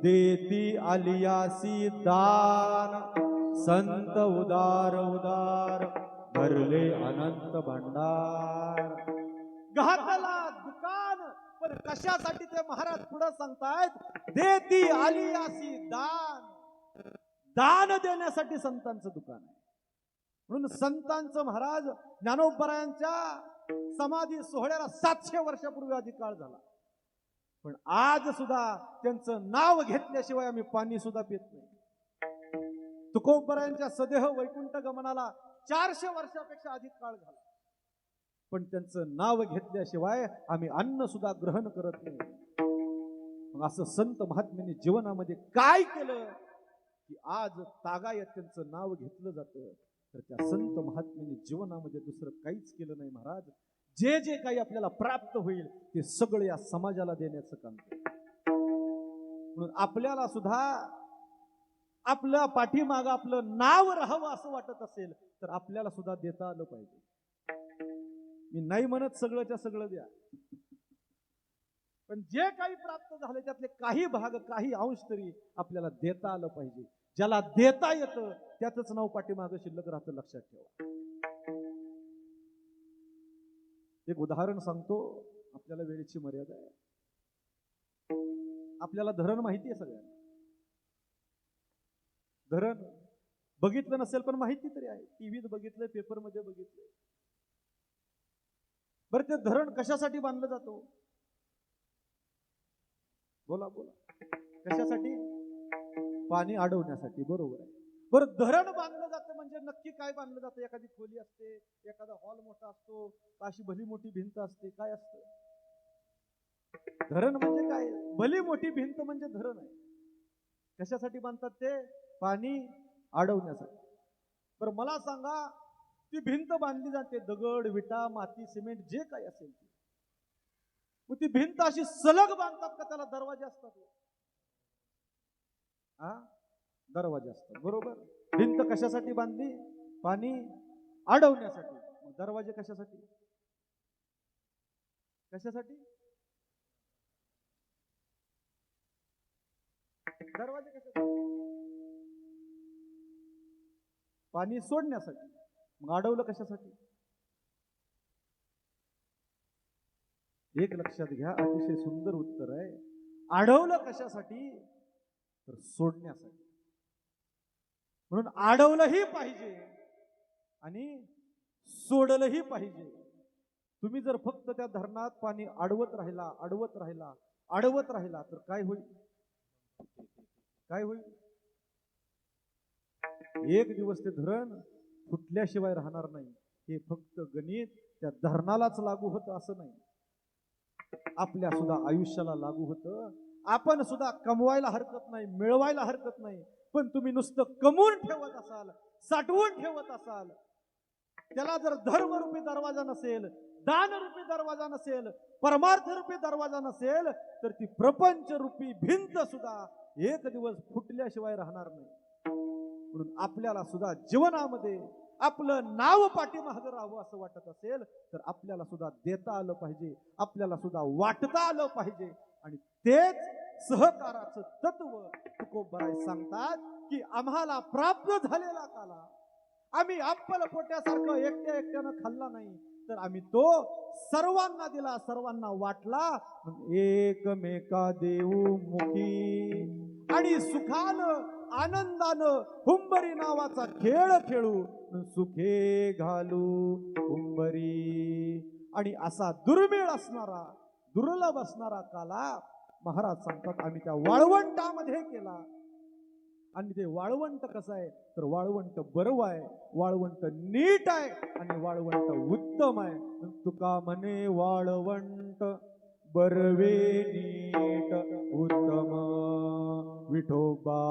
देती आलियासी दान, संत उदार उदार भरले अनंत भंडार. घातला दुकान, पण कशासाठी ते महाराज पुढे सांगतायत, देती आलियासी दान. दान देण्यासाठी संतांचं दुकान आहे. म्हणून संतांचं महाराज ज्ञानोबरायांच्या समाधी सोहळ्याला 700 वर्षापूर्वी आधी काळ झाला, पण आज सुद्धा त्यांचं नाव घेतल्याशिवाय आम्ही पाणी सुद्धा पित नाही. तुकोबरायांच्या सदेह वैकुंठ गमनाला 400 वर्षापेक्षा अधिक काळ झाला, पण त्यांचं नाव घेतल्याशिवाय आम्ही अन्न सुद्धा ग्रहण करत नाही. मग असं संत महात्म्यांनी जीवनामध्ये काय केलं की आज तागायत त्यांचं नाव घेतलं जातं. तर त्या संत महात्म्यांनी जीवनामध्ये दुसरं काहीच केलं नाही. महाराज जे जे काही आपल्याला प्राप्त होईल ते सगळं या समाजाला देण्याचं काम केलं. म्हणून आपल्याला सुद्धा आपल्या पाठीमागं आपलं नाव राहावं असं वाटत असेल तर आपल्याला सुद्धा देता आलं पाहिजे. मी नाही म्हणत सगळंच्या सगळं द्या, पण जे काही प्राप्त झाले त्यातले काही भाग, काही अंश तरी आपल्याला देता आलं पाहिजे. ज्याला देता येतं त्यातच नाव पाठीमागं शिल्लक राहतं, लक्षात ठेवा. एक उदाहरण सांगतो, आपल्याला वेळेची मर्यादा आहे. आपल्याला धरण माहिती आहे सगळ्यांना. धरण बघितलं नसेल पण माहिती तरी आहे, टीव्हीत बघितलंय, पेपरमध्ये बघितलंय. बरं, ते धरण कशासाठी बांधलं जातो? बोला बोला. कशासाठी? पाणी अडवण्यासाठी. बरोबर आहे. बरं, धरण बांधलं जातं म्हणजे नक्की काय बांधलं जातं? एखादी खोली असते, एखादा हॉल मोठा असतो, अशी भली मोठी भिंत असते, काय असतं? धरण म्हणजे काय? भली मोठी भिंत म्हणजे धरण आहे. कशासाठी बांधतात ते? पाणी अडवण्यासाठी. बरं मला सांगा, ती भिंत बांधली जाते, दगड विटा माती सिमेंट जे काही असेल ते, मग ती भिंत अशी सलग बांधतात का त्याला दरवाजे असतात? दरवाजे असतात. बरोबर. भिंत कशासाठी बांधली? पाणी अडवण्यासाठी. मग दरवाजे कशासाठी? कशासाठी? दरवाजे कशासाठी? पाणी सोडण्यासाठी. मग अडवलं कशासाठी? एक लक्षात घ्या, अतिशय सुंदर उत्तर आहे. अडवलं कशासाठी? तर सोडण्यासाठी. म्हणून अडवलंही पाहिजे आणि सोडलंही पाहिजे. तुम्ही जर फक्त त्या धरणात पाणी अडवत राहिला तर काय होईल? काय होईल? एक दिवस ते धरण फुटल्याशिवाय राहणार नाही. हे फक्त गणित त्या धरणालाच लागू होतं असं नाही, आपल्या सुद्धा आयुष्याला लागू होतं. आपण सुद्धा कमवायला हरकत नाही, मिळवायला हरकत नाही, पण तुम्ही नुसतं कमवून ठेवत असाल, साठवून ठेवत असाल, त्याला जर धर्मरूपी दरवाजा नसेल, दानरूपी दरवाजा नसेल, परमार्थरूपी दरवाजा नसेल, तर ती प्रपंच रूपी भिंत सुद्धा एक दिवस फुटल्याशिवाय राहणार नाही. म्हणून आपल्याला सुद्धा जीवनामध्ये आपलं नाव पाठीमागं राहावं असं वाटत असेल तर आपल्याला सुद्धा देता आलं पाहिजे, आपल्याला सुद्धा वाटता आलं पाहिजे. आणि तेच सहकाराचं तत्व तुकोबराय सांगतात की आम्हाला प्राप्त झालेला काला आम्ही अप्पल पोट्यासारखं एकट्या एकट्यानं खाल्ला नाही, तर आम्ही तो सर्वांना दिला, सर्वांना वाटला. एकमेका देऊ मुखी आणि सुखानं आनंदानं हुंबरी नावाचा खेळ खेळू, सुखे घालू हुंबरी. आणि असा दुर्मिळ असणारा, दुर्लभ असणारा काला महाराज सांगतात आम्ही त्या वाळवंटामध्ये केला. आणि ते वाळवंट कसं आहे? तर वाळवंट बरव आहे, वाळवंट नीट आहे आणि वाळवंट उत्तम आहे. तुका म्हणे वाळवंट बरवे नीट उत्तम, विठोबा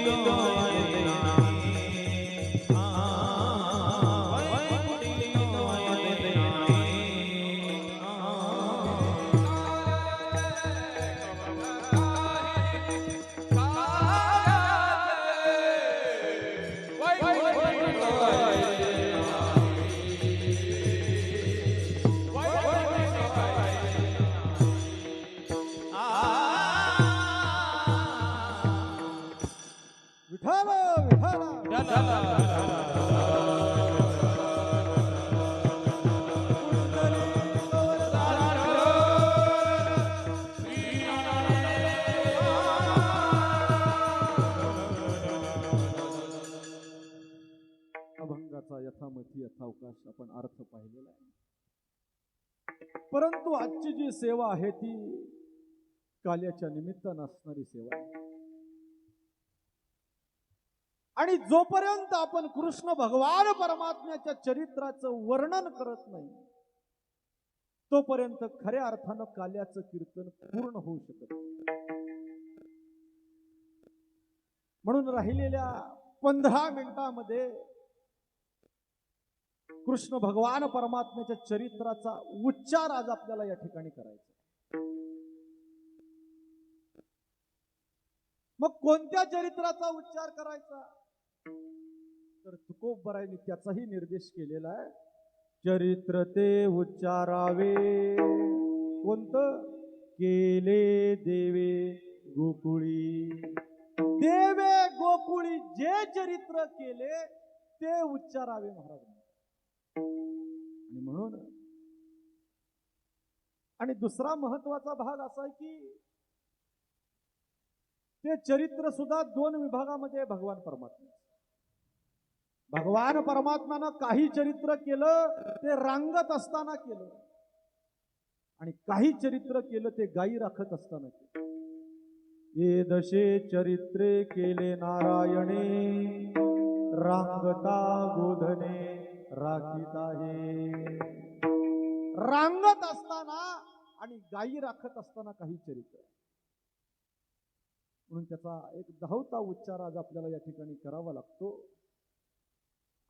विठाल विठाल अभंगाचा यथामथी यथावकाश आपण अर्थ पाहिलेला आहे, परंतु आजची जी सेवा आहे ती काल्याच्या निमित्तानं असणारी सेवा आहे. आणि जोपर्यंत आपण कृष्ण भगवान परमात्म्याच्या चरित्राचं वर्णन करत नाही तोपर्यंत खऱ्या अर्थानं काल्याचं कीर्तन पूर्ण होऊ शकत नाही. म्हणून राहिलेल्या 15 मिनिटांमध्ये कृष्ण भगवान परमात्म्याच्या चरित्राचा उच्चार आज आपल्याला या ठिकाणी करायचा. मग कोणत्या चरित्राचा उच्चार करायचा तर तुकोबरायांनी त्याचाही निर्देश केलेला आहे. चरित्र ते उच्चारावे कोणतं केले देवे गोकुळी. देवे गोकुळी जे चरित्र केले ते उच्चारावे महाराज. आणि म्हणून आणि दुसरा महत्वाचा भाग असा आहे की ते चरित्र सुद्धा 2 विभागामध्ये भगवान परमात्मा. भगवान परमात्म्यानं काही चरित्र केलं ते रांगत असताना केलं आणि काही चरित्र केलं ते गायी राखत असताना केलं. ये दशे चरित्रे केले नारायणे रांगता गोधने राखीत आहे. रांगत असताना आणि गायी राखत असताना काही चरित्र. म्हणून त्याचा एक 10वा उच्चार आज आपल्याला या ठिकाणी करावा लागतो.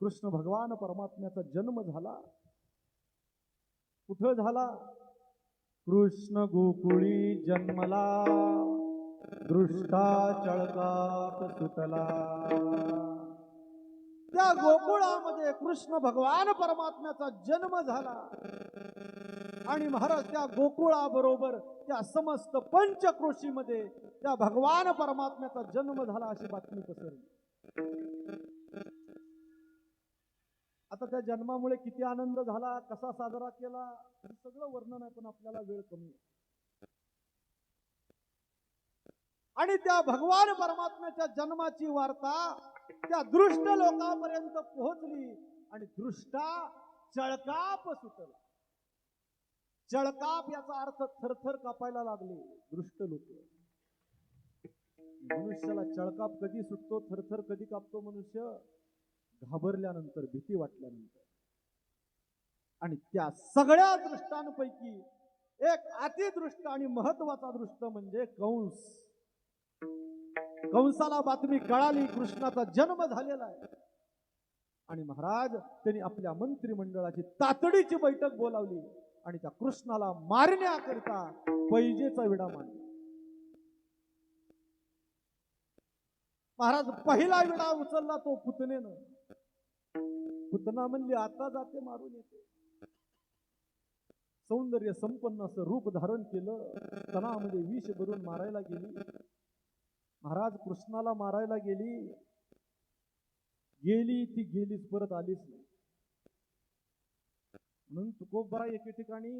कृष्ण भगवान परमात्म्याचा जन्म झाला. कुठं झाला? कृष्ण गोकुळी जन्मला दृष्टा चळकात सुटला. त्या गोकुळामध्ये कृष्ण भगवान परमात्म्याचा जन्म झाला आणि महाराज त्या गोकुळाबरोबर त्या समस्त पंचक्रोशीमध्ये त्या भगवान परमात्म्याचा जन्म झाला अशी बातमी पसरली. आता त्या जन्मामुळे किती आनंद झाला, कसा साजरा केला हे सगळं वर्णन आहे, पण आपल्याला वेळ कमी आहे. आणि त्या भगवान परमात्म्याच्या जन्माची वार्ता त्या दृष्ट लोकांपर्यंत पोहोचली आणि दृष्टा चळकाप सुटला. चळकाप याचा अर्थ थरथर कापायला लागले दृष्ट लोक. मनुष्याला चळकाप कधी सुटतो, थरथर कधी कापतो मनुष्य? घाबरल्यानंतर, भीती वाटल्यानंतर. आणि त्या सगळ्या दृष्टांपैकी एक अतिदृष्ट आणि महत्वाचा दृष्ट म्हणजे कंस. कंसाला बातमी कळाली कृष्णाचा जन्म झालेला आहे आणि महाराज त्यांनी आपल्या मंत्रिमंडळाची तातडीची बैठक बोलावली आणि त्या कृष्णाला मारण्याकरिता पैजेचा विडा मांडला. महाराज पहिला विडा उचलला तो पुतनेनं. पुतना म्हणली आता जाते मारून येते. सौंदर्य संपन्न असं रूप धारण केलं, तणामध्ये विष भरून मारायला गेली. महाराज कृष्णाला मारायला गेली, ती गेलीच, परत आलीच नाही. म्हणून तुकोबरा एके ठिकाणी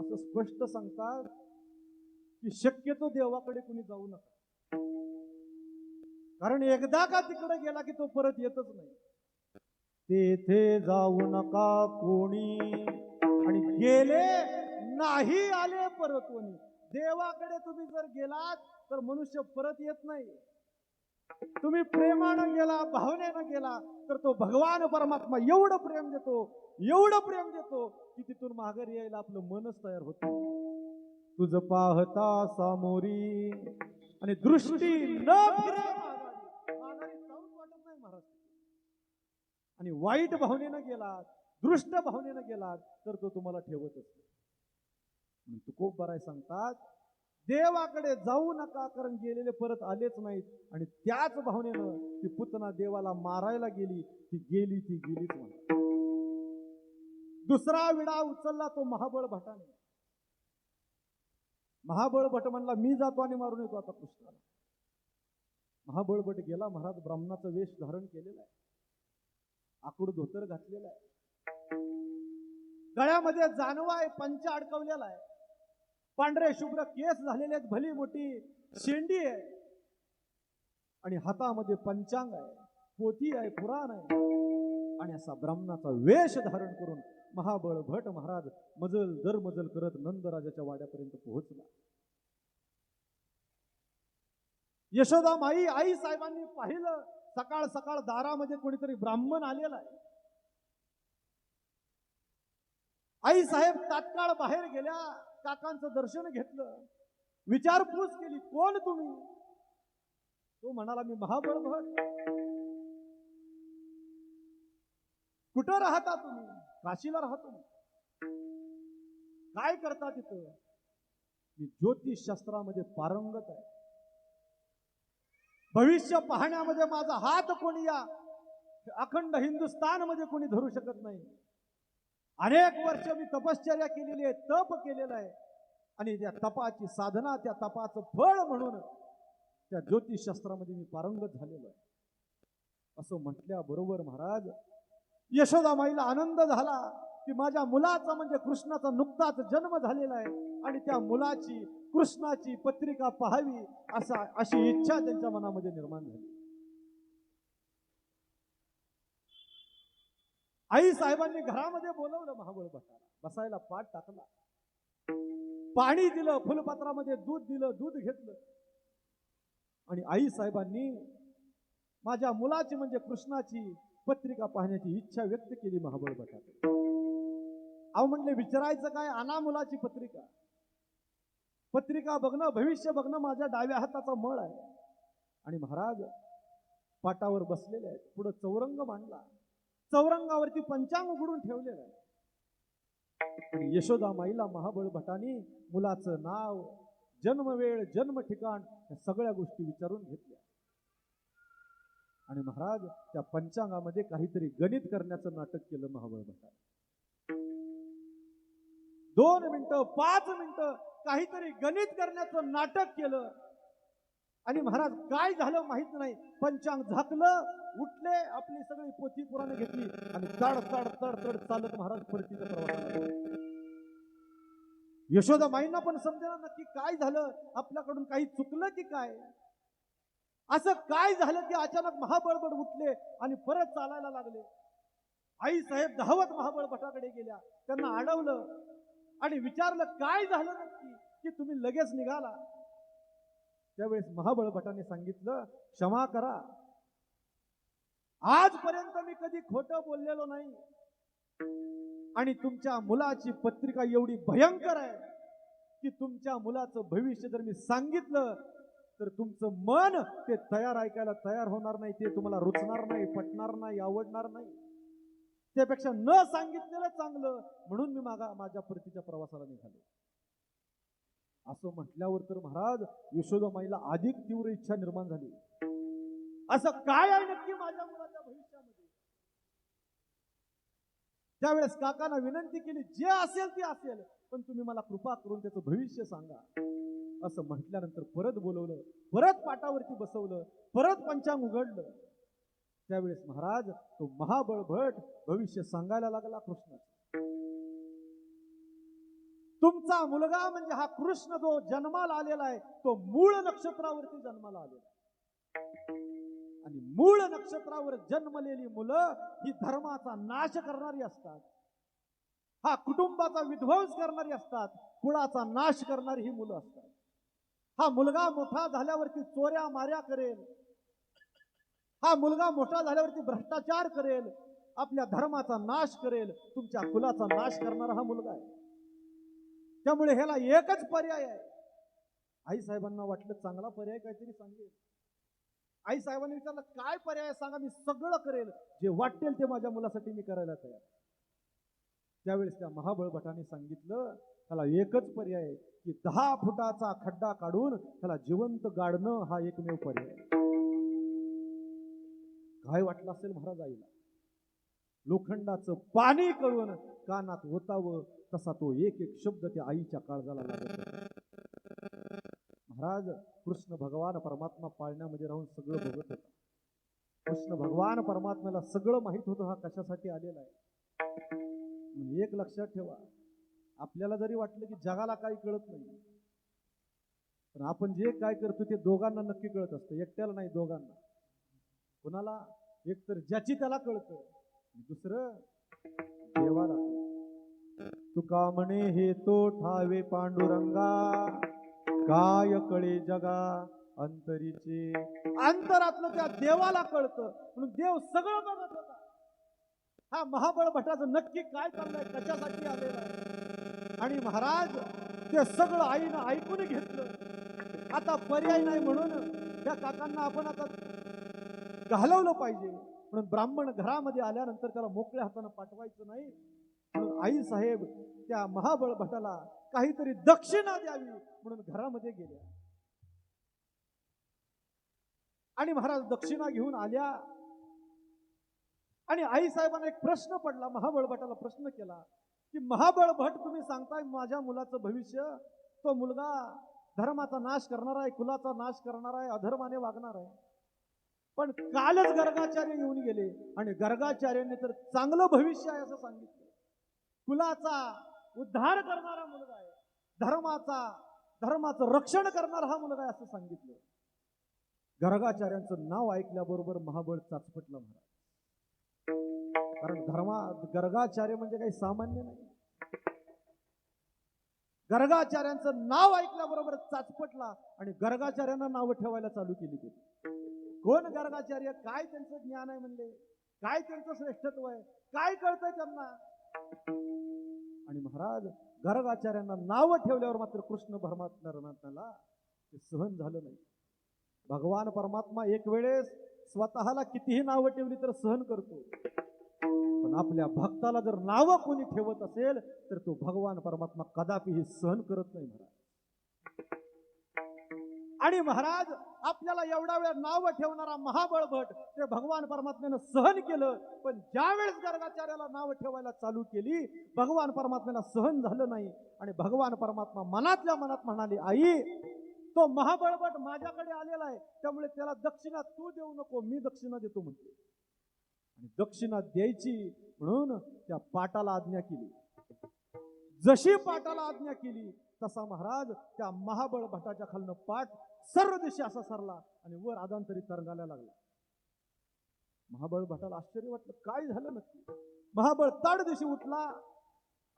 असं स्पष्ट सांगतात की शक्यतो देवाकडे कुणी जाऊ नका, कारण एकदा का तिकडे गेला की तो परत येतच नाही. तेथे जाऊ नका कोणी, आणि गेले नाही आले परतवणी. देवाकडे तुम्ही जर गेलात तर मनुष्य परत येत नाही. तुम्ही प्रेमानं गेला, भावनेनं गेला तर तो भगवान परमात्मा एवढं प्रेम देतो की तिथून माघारी यायला आपलं मनच तयार होत. तुझ पाहता सामोरी आणि दृष्टी न फिरे माघारी. आणि वाईट भावनेनं गेलात, दृष्ट भावनेनं गेलात तर तो तुम्हाला ठेवत असतो. तुकोबराय सांगतात, देवाकडे जाऊ नका, कारण गेलेले परत आलेच नाहीत. आणि त्याच भावनेनं ती पुतना देवाला मारायला गेली, ती गेलीच म्हणा. दुसरा विडा उचलला तो महाबळ भटाने. महाबळ भट म्हणला, मी जातो आणि मारून येतो आता कृष्णाला. महाबळ भट गेला. महाराज ब्राह्मणाचा वेश धारण केलेला आहे, आकुड धोतर घातलेला आहे, गळ्यामध्ये जानवा आहे, पंचा अडकवलेला आहे, पांढरे शुभ्र केस झालेले आहेत, भली मोठी शेंडी आहे, आणि हातामध्ये पंचांग आहे, पोथी आहे, पुराण आहे. आणि असा ब्राह्मणाचा वेश धारण करून महाबळ भट महाराज मजल दर मजल करत नंदराजाच्या वाड्यापर्यंत पोहोचला. यशोदा माई आई साहेबांनी पाहिलं, सकाळ सकाळ दारामध्ये कोणीतरी ब्राह्मण आलेला आहे. आई साहेब तात्काळ बाहेर गेल्या, काकांचं दर्शन घेतलं, विचारपूस केली, कोण तुम्ही? तो म्हणाला, मी महाबळ भट. कुठं राहता तुम्ही? काशीला राहतो. काय करता तिथं? मी ज्योतिष शास्त्रामध्ये पारंगत आहे, भविष्य पाहण्यामध्ये माझा हात कोणी या अखंड हिंदुस्थान मध्ये कोणी धरू शकत नाही. अनेक वर्ष मी तपश्चर्या केलेली आहे, तप केलेलं आहे, आणि त्या तपाची साधना, त्या तपाचं फळ म्हणून त्या ज्योतिष शास्त्रामध्ये मी पारंगत झालेलो आहे. असं म्हटल्याबरोबर महाराज यशोदामाईला आनंद झाला की माझ्या मुलाचा म्हणजे कृष्णाचा नुकताच जन्म झालेला आहे, आणि त्या मुलाची कृष्णाची पत्रिका पाहावी अशी इच्छा त्यांच्या मनामध्ये निर्माण झाली. आई साहेबांनी घरामध्ये बोलवलं महाबळ भटाला, बसायला पाठ टाकला, पाणी दिलं, फुलपत्रामध्ये दूध दिलं, दूध घेतलं. आणि आई साहेबांनी माझ्या मुलाची म्हणजे कृष्णाची पत्रिका पाहण्याची इच्छा व्यक्त केली महाबळ भटाकडे. अहो म्हणले, विचारायचं काय, आणा मुलाची पत्रिका. पत्रिका बघणं, भविष्य बघणं माझ्या डाव्या हाताचा मळ आहे. आणि महाराज पाटावर बसलेले आहेत, पुढे चौरंग मांडला, चौरंगावरती पंचांग उघडून ठेवलेलं आहे. आणि यशोदा माईला महाबळ भटानी मुलाचं नाव, जन्मवेळ, जन्म ठिकाण या सगळ्या गोष्टी विचारून घेतल्या. आणि महाराज त्या पंचांगामध्ये काहीतरी गणित करण्याचं नाटक केलं महाबळ भटाने. 2 मिनिटं 5 मिनिटं काहीतरी गणित करण्याचं नाटक केलं. आणि महाराज काय झालं माहित नाही, पंचांग झाकलं, उठले, आपली सगळी पोथी पुराणे घेतली आणि तड तड तड तड चालत महाराज परतीच्या प्रवासाला. यशोदा माईंना पण समजेना नक्की काय झालं, आपल्याकडून काही चुकलं की काय, असं काय झालं की अचानक महाबळबट उठले आणि परत चालायला लागले. आई साहेब धावत महाबळ भटाकडे गेल्या, त्यांना अडवलं आणि विचारलं काय झालं नक्की की तुम्ही लगेच निघाला. त्यावेळेस महाबळ भटाने सांगितलं, क्षमा करा, आजपर्यंत मी कधी खोटं बोललेलो नाही, आणि तुमच्या मुलाची पत्रिका एवढी भयंकर आहे की तुमच्या मुलाचं भविष्य जर मी सांगितलं तर तुमचं मन ते तयार ऐकायला तयार होणार नाही, ते तुम्हाला रुचणार नाही, पटणार नाही, आवडणार नाही. त्यापेक्षा न सांगितलेलं चांगलं, म्हणून मी माझ्या परतीच्या प्रवासाला निघालो. असं म्हटल्यावर तर महाराज यशोदामाईला अधिक तीव्र इच्छा निर्माण झाली. असं काय आहे नक्की माझ्या मुलाच्या भविष्यामध्ये? त्यावेळेस काकांना विनंती केली, जे असेल ते असेल, पण तुम्ही मला कृपा करून त्याचं भविष्य सांगा. असं म्हटल्यानंतर परत बोलवलं, परत पाटावरती बसवलं, परत पंचांग उघडलं. त्यावेळेस महाराज तो महाबळ भट भविष्य सांगायला लागला कृष्णाचं. तुमचा मुलगा म्हणजे हा कृष्ण जो जन्माला आलेला आहे तो मूळ नक्षत्रावरती जन्माला आलेला आहे, आणि मूळ नक्षत्रावर जन्मलेली मुलं ही धर्माचा नाश करणारी असतात, हा कुटुंबाचा विध्वंस करणारी असतात, कुळाचा नाश करणारी ही मुलं असतात. हा मुलगा मोठा झाल्यावरती चोऱ्या माऱ्या करेल, हा मुलगा मोठा झाल्यावरती भ्रष्टाचार करेल, आपल्या धर्माचा नाश करेल, तुमच्या कुलाचा नाश करणारा हा मुलगा आहे. त्यामुळे ह्याला एकच पर्याय आहे. आई साहेबांना वाटलं चांगला पर्याय काहीतरी सांगेल. आई साहेबांनी विचारलं काय पर्याय आहे सांगा, मी सगळं करेल, जे वाटेल ते माझ्या मुलासाठी मी करायला तयार. त्यावेळेस त्या महाबळ भटाने सांगितलं त्याला एकच पर्याय आहे की 10 फुटाचा खड्डा काढून त्याला जिवंत गाडणं हा एकमेव पर्याय. काय वाटलं असेल महाराज आईला, लोखंडाचं पाणी करून कानात ओतावं तसा तो एक एक शब्द त्या आईच्या काळजाला लागत होता. महाराज कृष्ण भगवान परमात्मा पाळण्यामध्ये राहून सगळं बघत होता. कृष्ण भगवान परमात्म्याला सगळं माहित होतं हा कशासाठी आलेला आहे. एक लक्षात ठेवा, आपल्याला जरी वाटलं की जगाला काही कळत नाही, पण आपण जे काय करतो ते दोघांना नक्की कळत असतं, एकट्याला नाही, दोघांना. कोणाला? एक तर ज्याची त्याला कळतं, दुसरं देवाला. तुका म्हणे हे तो ठावे पांडुरंगा, काय कळे जगा अंतरीचे. अंतरातलं त्या देवाला कळतं, म्हणून देव सगळं बघत होता. हा महाबळ भटाचं नक्की काय चाललंय, कशासाठी आलेला आहे. आणि महाराज ते सगळं आईनं ऐकून घेतलं. आता पर्याय नाही म्हणून त्या काकांना आपण आता घालवलं पाहिजे, म्हणून ब्राह्मण घरामध्ये आल्यानंतर त्याला मोकळ्या हातानं पाठवायचं नाही. म्हणून आई साहेब त्या महाबळ भटाला काहीतरी दक्षिणा द्यावी म्हणून घरामध्ये गेल्या. आणि महाराज दक्षिणा घेऊन आल्या. आणि आई साहेबांना एक प्रश्न पडला, महाबळ भटाला प्रश्न केला की महाबळ भट तुम्ही सांगताय माझ्या मुलाचं भविष्य, तो मुलगा धर्माचा नाश करणार आहे, कुलाचा नाश करणार आहे, अधर्माने वागणार आहे. पण कालच गर्गाचार्य येऊन गेले आणि गर्गाचार्याने तर चांगलं भविष्य आहे असं सांगितलं. कुलाचा उद्धार करणारा मुलगा आहे, धर्माचं रक्षण करणारा हा मुलगा आहे असं सांगितलं. गर्गाचार्यांचं नाव ऐकल्याबरोबर महाबळ चाचपटला महाराज. कारण गर्गाचार्य म्हणजे काही सामान्य नाही. गर्गाचार्यांचं नाव ऐकल्याबरोबर चाचपटला आणि गर्गाचार्यांना नावं ठेवायला चालू केली. कोण गर्गाचार्य, काय त्यांचं ज्ञान आहे म्हणले, काय त्यांचं श्रेष्ठत्व आहे, काय कळतंय त्यांना. आणि महाराज गर्गाचार्यांना नावं ठेवल्यावर मात्र कृष्ण परमात्म्याला ते सहन झालं नाही. भगवान परमात्मा एक वेळेस स्वतःला कितीही नावं ठेवली तर सहन करतो, पण आपल्या भक्ताला जर नावं कोणी ठेवत असेल तर तो भगवान परमात्मा कदापिही सहन करत नाही महाराज. आणि महाराज आपल्याला एवढा वेळ नावं ठेवणारा महाबळ भट ते भगवान परमात्म्यानं सहन केलं, पण ज्या वेळेस गर्गाचार्याला नावं ठेवायला चालू केली भगवान परमात्म्याला सहन झालं नाही. आणि भगवान परमात्मा मनातल्या मनात म्हणाले, आई तो महाबळ भट माझ्याकडे आलेला आहे, त्यामुळे त्याला दक्षिणा तू देऊ नको, मी दक्षिणा देतो म्हणते. आणि दक्षिणा द्यायची म्हणून त्या पाटाला आज्ञा केली. जशी पाटाला आज्ञा केली तसा महाराज त्या महाबळ भटाच्या खालनं पाट सर्व दिशा असा सरला आणि वर आदांतरी तरंगायला लागला. महाबळ भटाला आश्चर्य वाटलं, काय झालं नक्की. महाबळ ताड दिशी उठला,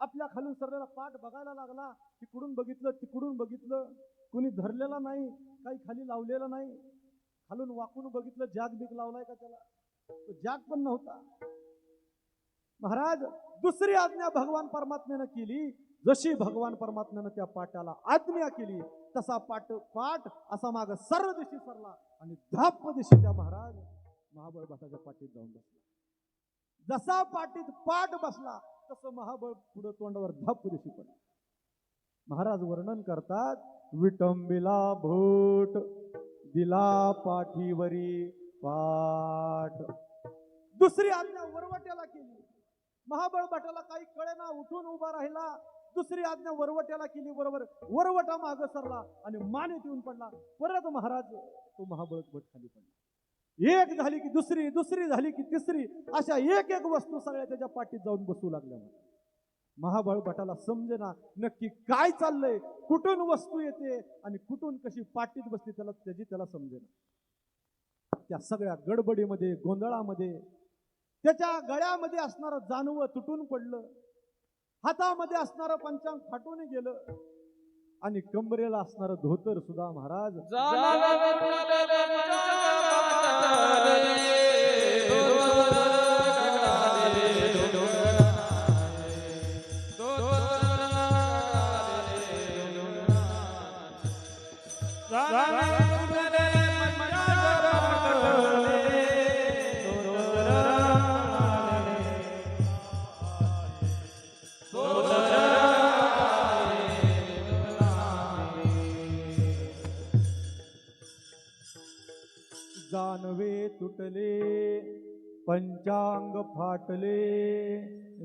आपल्या खालून सरलेला पाठ बघायला लागला. तिकडून बघितलं, तिकडून बघितलं, कुणी धरलेला नाही, काही खाली लावलेलं नाही. खालून वाकून बघितलं, जाग बीक लावलाय का त्याला, तो जाग पण नव्हता. महाराज दुसरी आज्ञा भगवान परमात्म्यानं केली. जशी भगवान परमात्म्यानं त्या पाटाला आज्ञा केली तसा पाट असा माग सर्व दिशी सरला आणि धाप दिशी त्या महाराज महाबळ भटाच्या पाठीत जाऊन बसला. जसा पाठीत पाट बसला तसं महाबळ पुढे तोंडावर धाप दिशी पडला. महाराज वर्णन करतात, विटंबिला भूट दिला पाठीवरी पाठ. दुसरी आज्ञा वरवट्याला केली. महाबळ भटाला काही कळेना, उठून उभा राहिला. दुसरी आज्ञा वरवट्याला केली, बरोबर वरवटा माग सरला आणि मानेत येऊन पडला. परत महाराज तो महाबळ भट खाली पडला. एक झाली की दुसरी, दुसरी झाली की तिसरी, अशा एक एक वस्तू सगळ्या त्याच्या पाठीत जाऊन बसू लागल्या. महाबळ भटाला समजेना नक्की काय चाललंय, कुठून वस्तू येते आणि कुठून कशी पाठीत बसते, त्याला समजेना. त्या सगळ्या गडबडीमध्ये गोंधळामध्ये त्याच्या गळ्यामध्ये असणारं जानवं तुटून पडलं, हातामध्ये असणारं पंचांग फाटून गेलं आणि कंबरेला असणारं धोतर सुद्धा महाराज जानवे तुटले पंचांग फाटले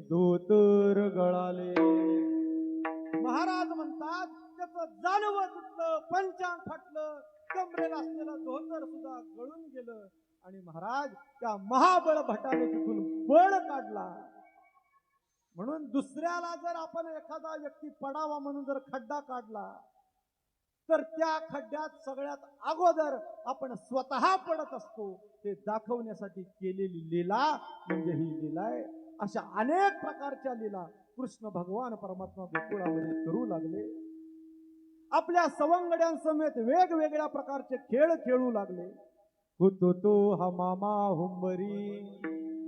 धोतर गळाले. महाराज म्हणतात त्याचं जानवं तुटलं, पंचांग फाटलं, कमरेला असलेलं धोतर सुद्धा गळून गेलं आणि महाराज त्या महाबळ भटाने तिथून बळ काढला. म्हणून दुसऱ्याला जर आपण एखादा व्यक्ती पडावा म्हणून जर खड्डा काढला तर त्या खड्ड्यात सगळ्यात अगोदर आपण स्वतः पडत असतो. ते दाखवण्यासाठी केलेली लीला म्हणजे ही लीला आहे. अशा अनेक प्रकारच्या लीला कृष्ण भगवान परमात्मा गोकुळामध्ये करू लागले. आपल्या सवंगड्यांसमेत वेगवेगळ्या प्रकारचे खेळ खेळू लागले. हुतो हा मामा हुंबरी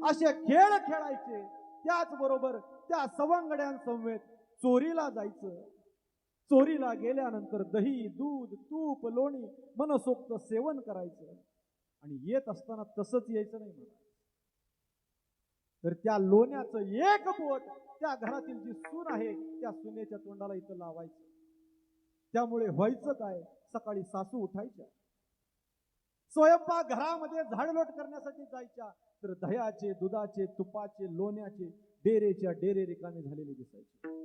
असे खेळ खेळायचे. त्याचबरोबर त्या सवंगड्यांसमेत चोरीला जायचं. चोरीला गेल्यानंतर दही दूध तूप लोणी मनसोक्त सेवन करायचं आणि येत असताना तसंच यायचं नाही मला. तर त्या लोण्याचं एक बोट त्या घरातील जी सून आहे त्या सुनेच्या तोंडाला इथं लावायचं. त्यामुळे व्हायचं काय, सकाळी सासू उठायच्या, स्वयंपाक घरामध्ये झाडलोट करण्यासाठी जायच्या तर दह्याचे दुधाचे तुपाचे लोण्याचे डेरेच्या डेरे रिकामे झालेले दिसायचे.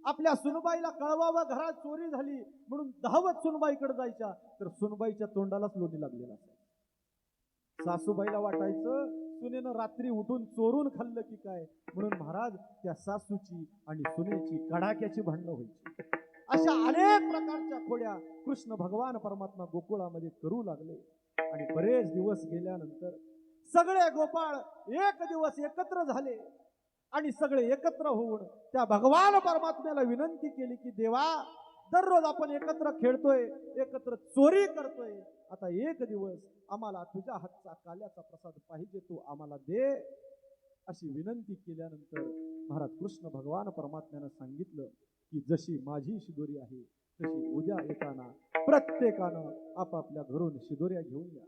आपल्या सुनबाईला कळवावं घरात चोरी झाली म्हणून धावत सुनबाईकडे जायच्या तर सुनबाईच्या तोंडालाच लोणी लागलेला असायचं. सासूबाईला वाटायचं सुनेनं रात्री उठून चोरून खाल्लं की काय, म्हणून महाराज त्या सासूची आणि सुनेची कडाक्याची भांडणं व्हायची. अशा अनेक प्रकारच्या खोड्या कृष्ण भगवान परमात्मा गोकुळामध्ये करू लागले. आणि बरेच दिवस गेल्यानंतर सगळे गोपाळ एक दिवस एकत्र झाले आणि सगळे एकत्र होऊन त्या भगवान परमात्म्याला विनंती केली की देवा, दररोज आपण एकत्र खेळतोय, एकत्र चोरी करतोय, आता एक दिवस आम्हाला तुझ्या हातचा काल्याचा प्रसाद पाहिजे, तू आम्हाला दे. अशी विनंती केल्यानंतर महाराज कृष्ण भगवान परमात्म्यानं सांगितलं की जशी माझी शिदोरी आहे तशी उद्या येताना प्रत्येकानं आपापल्या घरून शिदोऱ्या घेऊन या.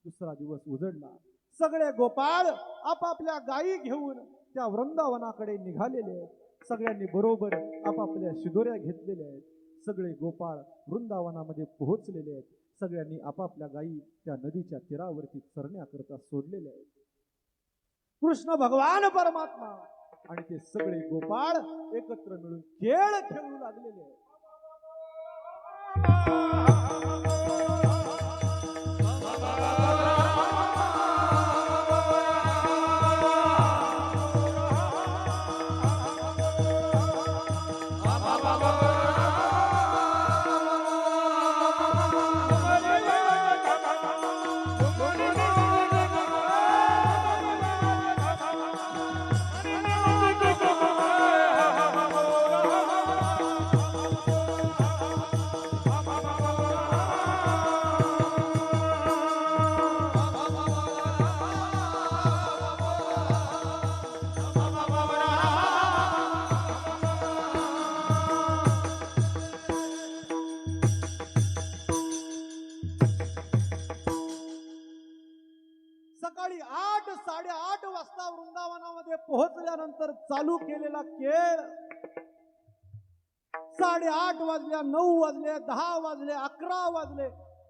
दुसरा दिवस उजडला. सगळे गोपाळ आपापल्या गायी घेऊन त्या वृंदावनाकडे निघालेले आहेत. सगळ्यांनी बरोबर आपापल्या शिदोऱ्या घेतलेल्या आहेत. सगळे गोपाळ वृंदावनामध्ये पोहोचलेले आहेत. सगळ्यांनी आपापल्या गायी त्या नदीच्या तीरावरती चरण्याकरता सोडलेल्या आहेत. कृष्ण भगवान परमात्मा आणि ते सगळे गोपाळ एकत्र मिळून खेळ खेळू लागलेले आहेत. सकाळी 8-8:30 वाजता वृंदावनामध्ये पोहोचल्यानंतर चालू केलेला खेळ 8:30 वाजल्या, 9 वाजले, 10 वाजले, 11 वाजले,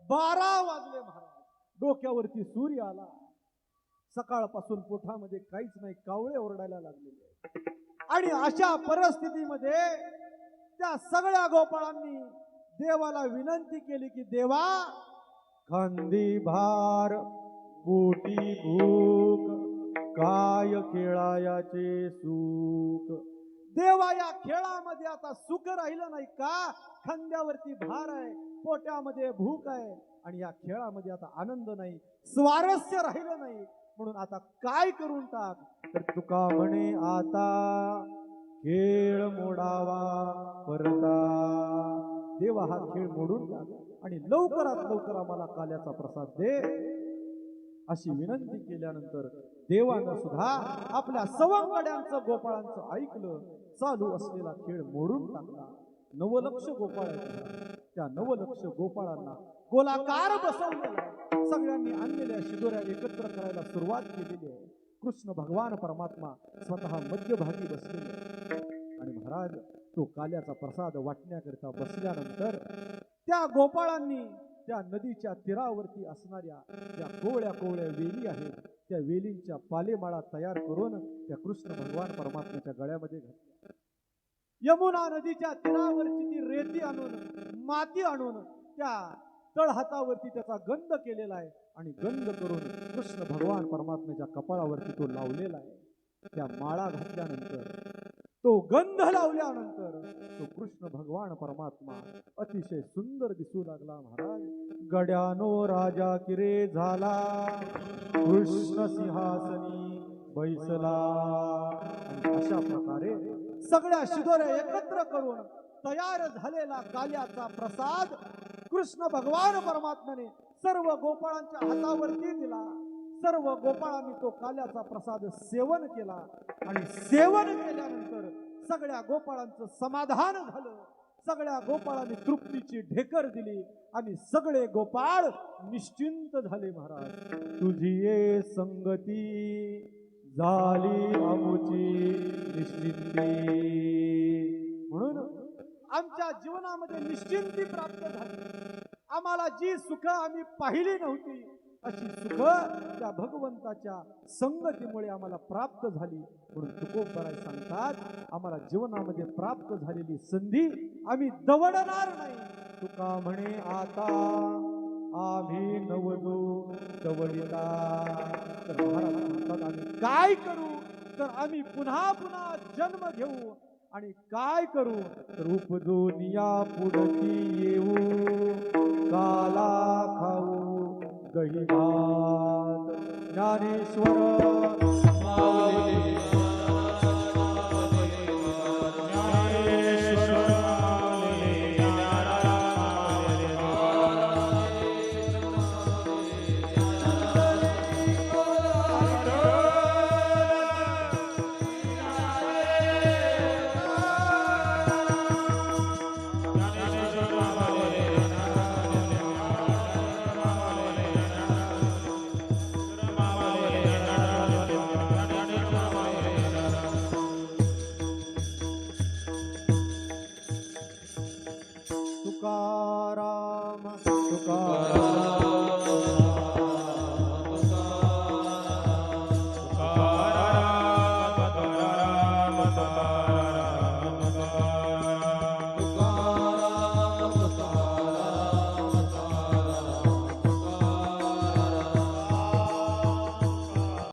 12 वाजले. महाराज डोक्यावरती सूर्य आला. सकाळपासून पोटामध्ये काहीच नाही, कावळे ओरडायला लागलेले. आणि अशा परिस्थितीमध्ये त्या सगळ्या गोपाळांनी देवाला विनंती केली की देवा, खांदी भार पोटी भूक काय खेळायाचे सुख. देवा, या खेळामध्ये आता सुख राहिलं नाही का? खांद्यावरती भार आहे, पोट्यामध्ये भूक आहे आणि या खेळामध्ये आता आनंद नाही, स्वारस्य राहिलं नाही, म्हणून आता काय करून टाक. तर तुका म्हणे आता खेळ मोडावा परता. देवा, हा खेळ मोडून टाक आणि लवकरात लवकर आम्हाला काल्याचा प्रसाद दे. अशी विनंती केल्यानंतर देवानं सुद्धा आपल्या सवंगड्यांचं गोपाळांचं ऐकलं. चालू असलेला खेळ मोडून टाकला. 9 लक्ष गोपाळ आहेत. त्या 9 लक्ष गोपाळांना गोलाकार बसवलेला. सगळ्यांनी आणलेल्या शिदोऱ्या एकत्र करायला सुरुवात केलेली आहे. कृष्ण भगवान परमात्मा स्वतः मध्यभागी बसलेले आणि महाराज तो काल्याचा प्रसाद वाटण्याकरिता बसल्यानंतर त्या गोपाळांनी त्या नदीच्या तीरावरती असणाऱ्या ज्या कोवळ्या कोवळ्या वेली आहेत त्या वेलींच्या पालेमाळा तयार करून त्या कृष्ण भगवान परमात्म्याच्या गळ्यामध्ये घातल्या. यमुना नदीच्या तीरावरची ती रेती आणून माती आणून त्या तळहातावरती त्याचा गंध केलेला आहे आणि गंध करून कृष्ण भगवान परमात्म्याच्या कपाळावरती तो लावलेला आहे. त्या माळा घातल्यानंतर तो गंध लावल्यानंतर तो कृष्ण भगवान परमात्मा अतिशय सुंदर दिसू लागला. महाराज, गड्यानो राजा किरे झाला, कृष्ण सिंहासनी बैसला. आणि अशा प्रकारे सगळ्या शिदोऱ्या एकत्र करून तयार झालेला काल्याचा प्रसाद कृष्ण भगवान परमात्म्याने सर्व गोपाळांच्या हातावरती दिला. सर्व गोपाळांनी तो काल्याचा प्रसाद सेवन केला आणि सेवन केल्यानंतर सगळ्या गोपाळांचं समाधान झालं. सगळ्या गोपाळांनी तृप्तीची ढेकर दिली आणि सगळे गोपाळ निश्चिंत झाले. महाराज, तुझी ये संगती झाली आमुची निश्चिंती. म्हणून आमच्या जीवनामध्ये निश्चिंती प्राप्त झाली. आम्हाला जी सुख आम्ही पाहिली नव्हती अशी सुख त्या भगवंताच्या संगतीमुळे आम्हाला प्राप्त झाली. म्हणून तुकोबराय सांगतात, आम्हाला जीवनामध्ये प्राप्त झालेली संधी आम्ही दवडणार नाही. तुका म्हणे आता आम्ही नवदू दवडिता. तर महाराज म्हणतात, आम्ही काय करू तर आम्ही पुन्हा पुन्हा जन्म घेऊ आणि काय करू तर उपजून या पुढती येऊ, काला खाऊ दही भात. ज्ञानेश्वर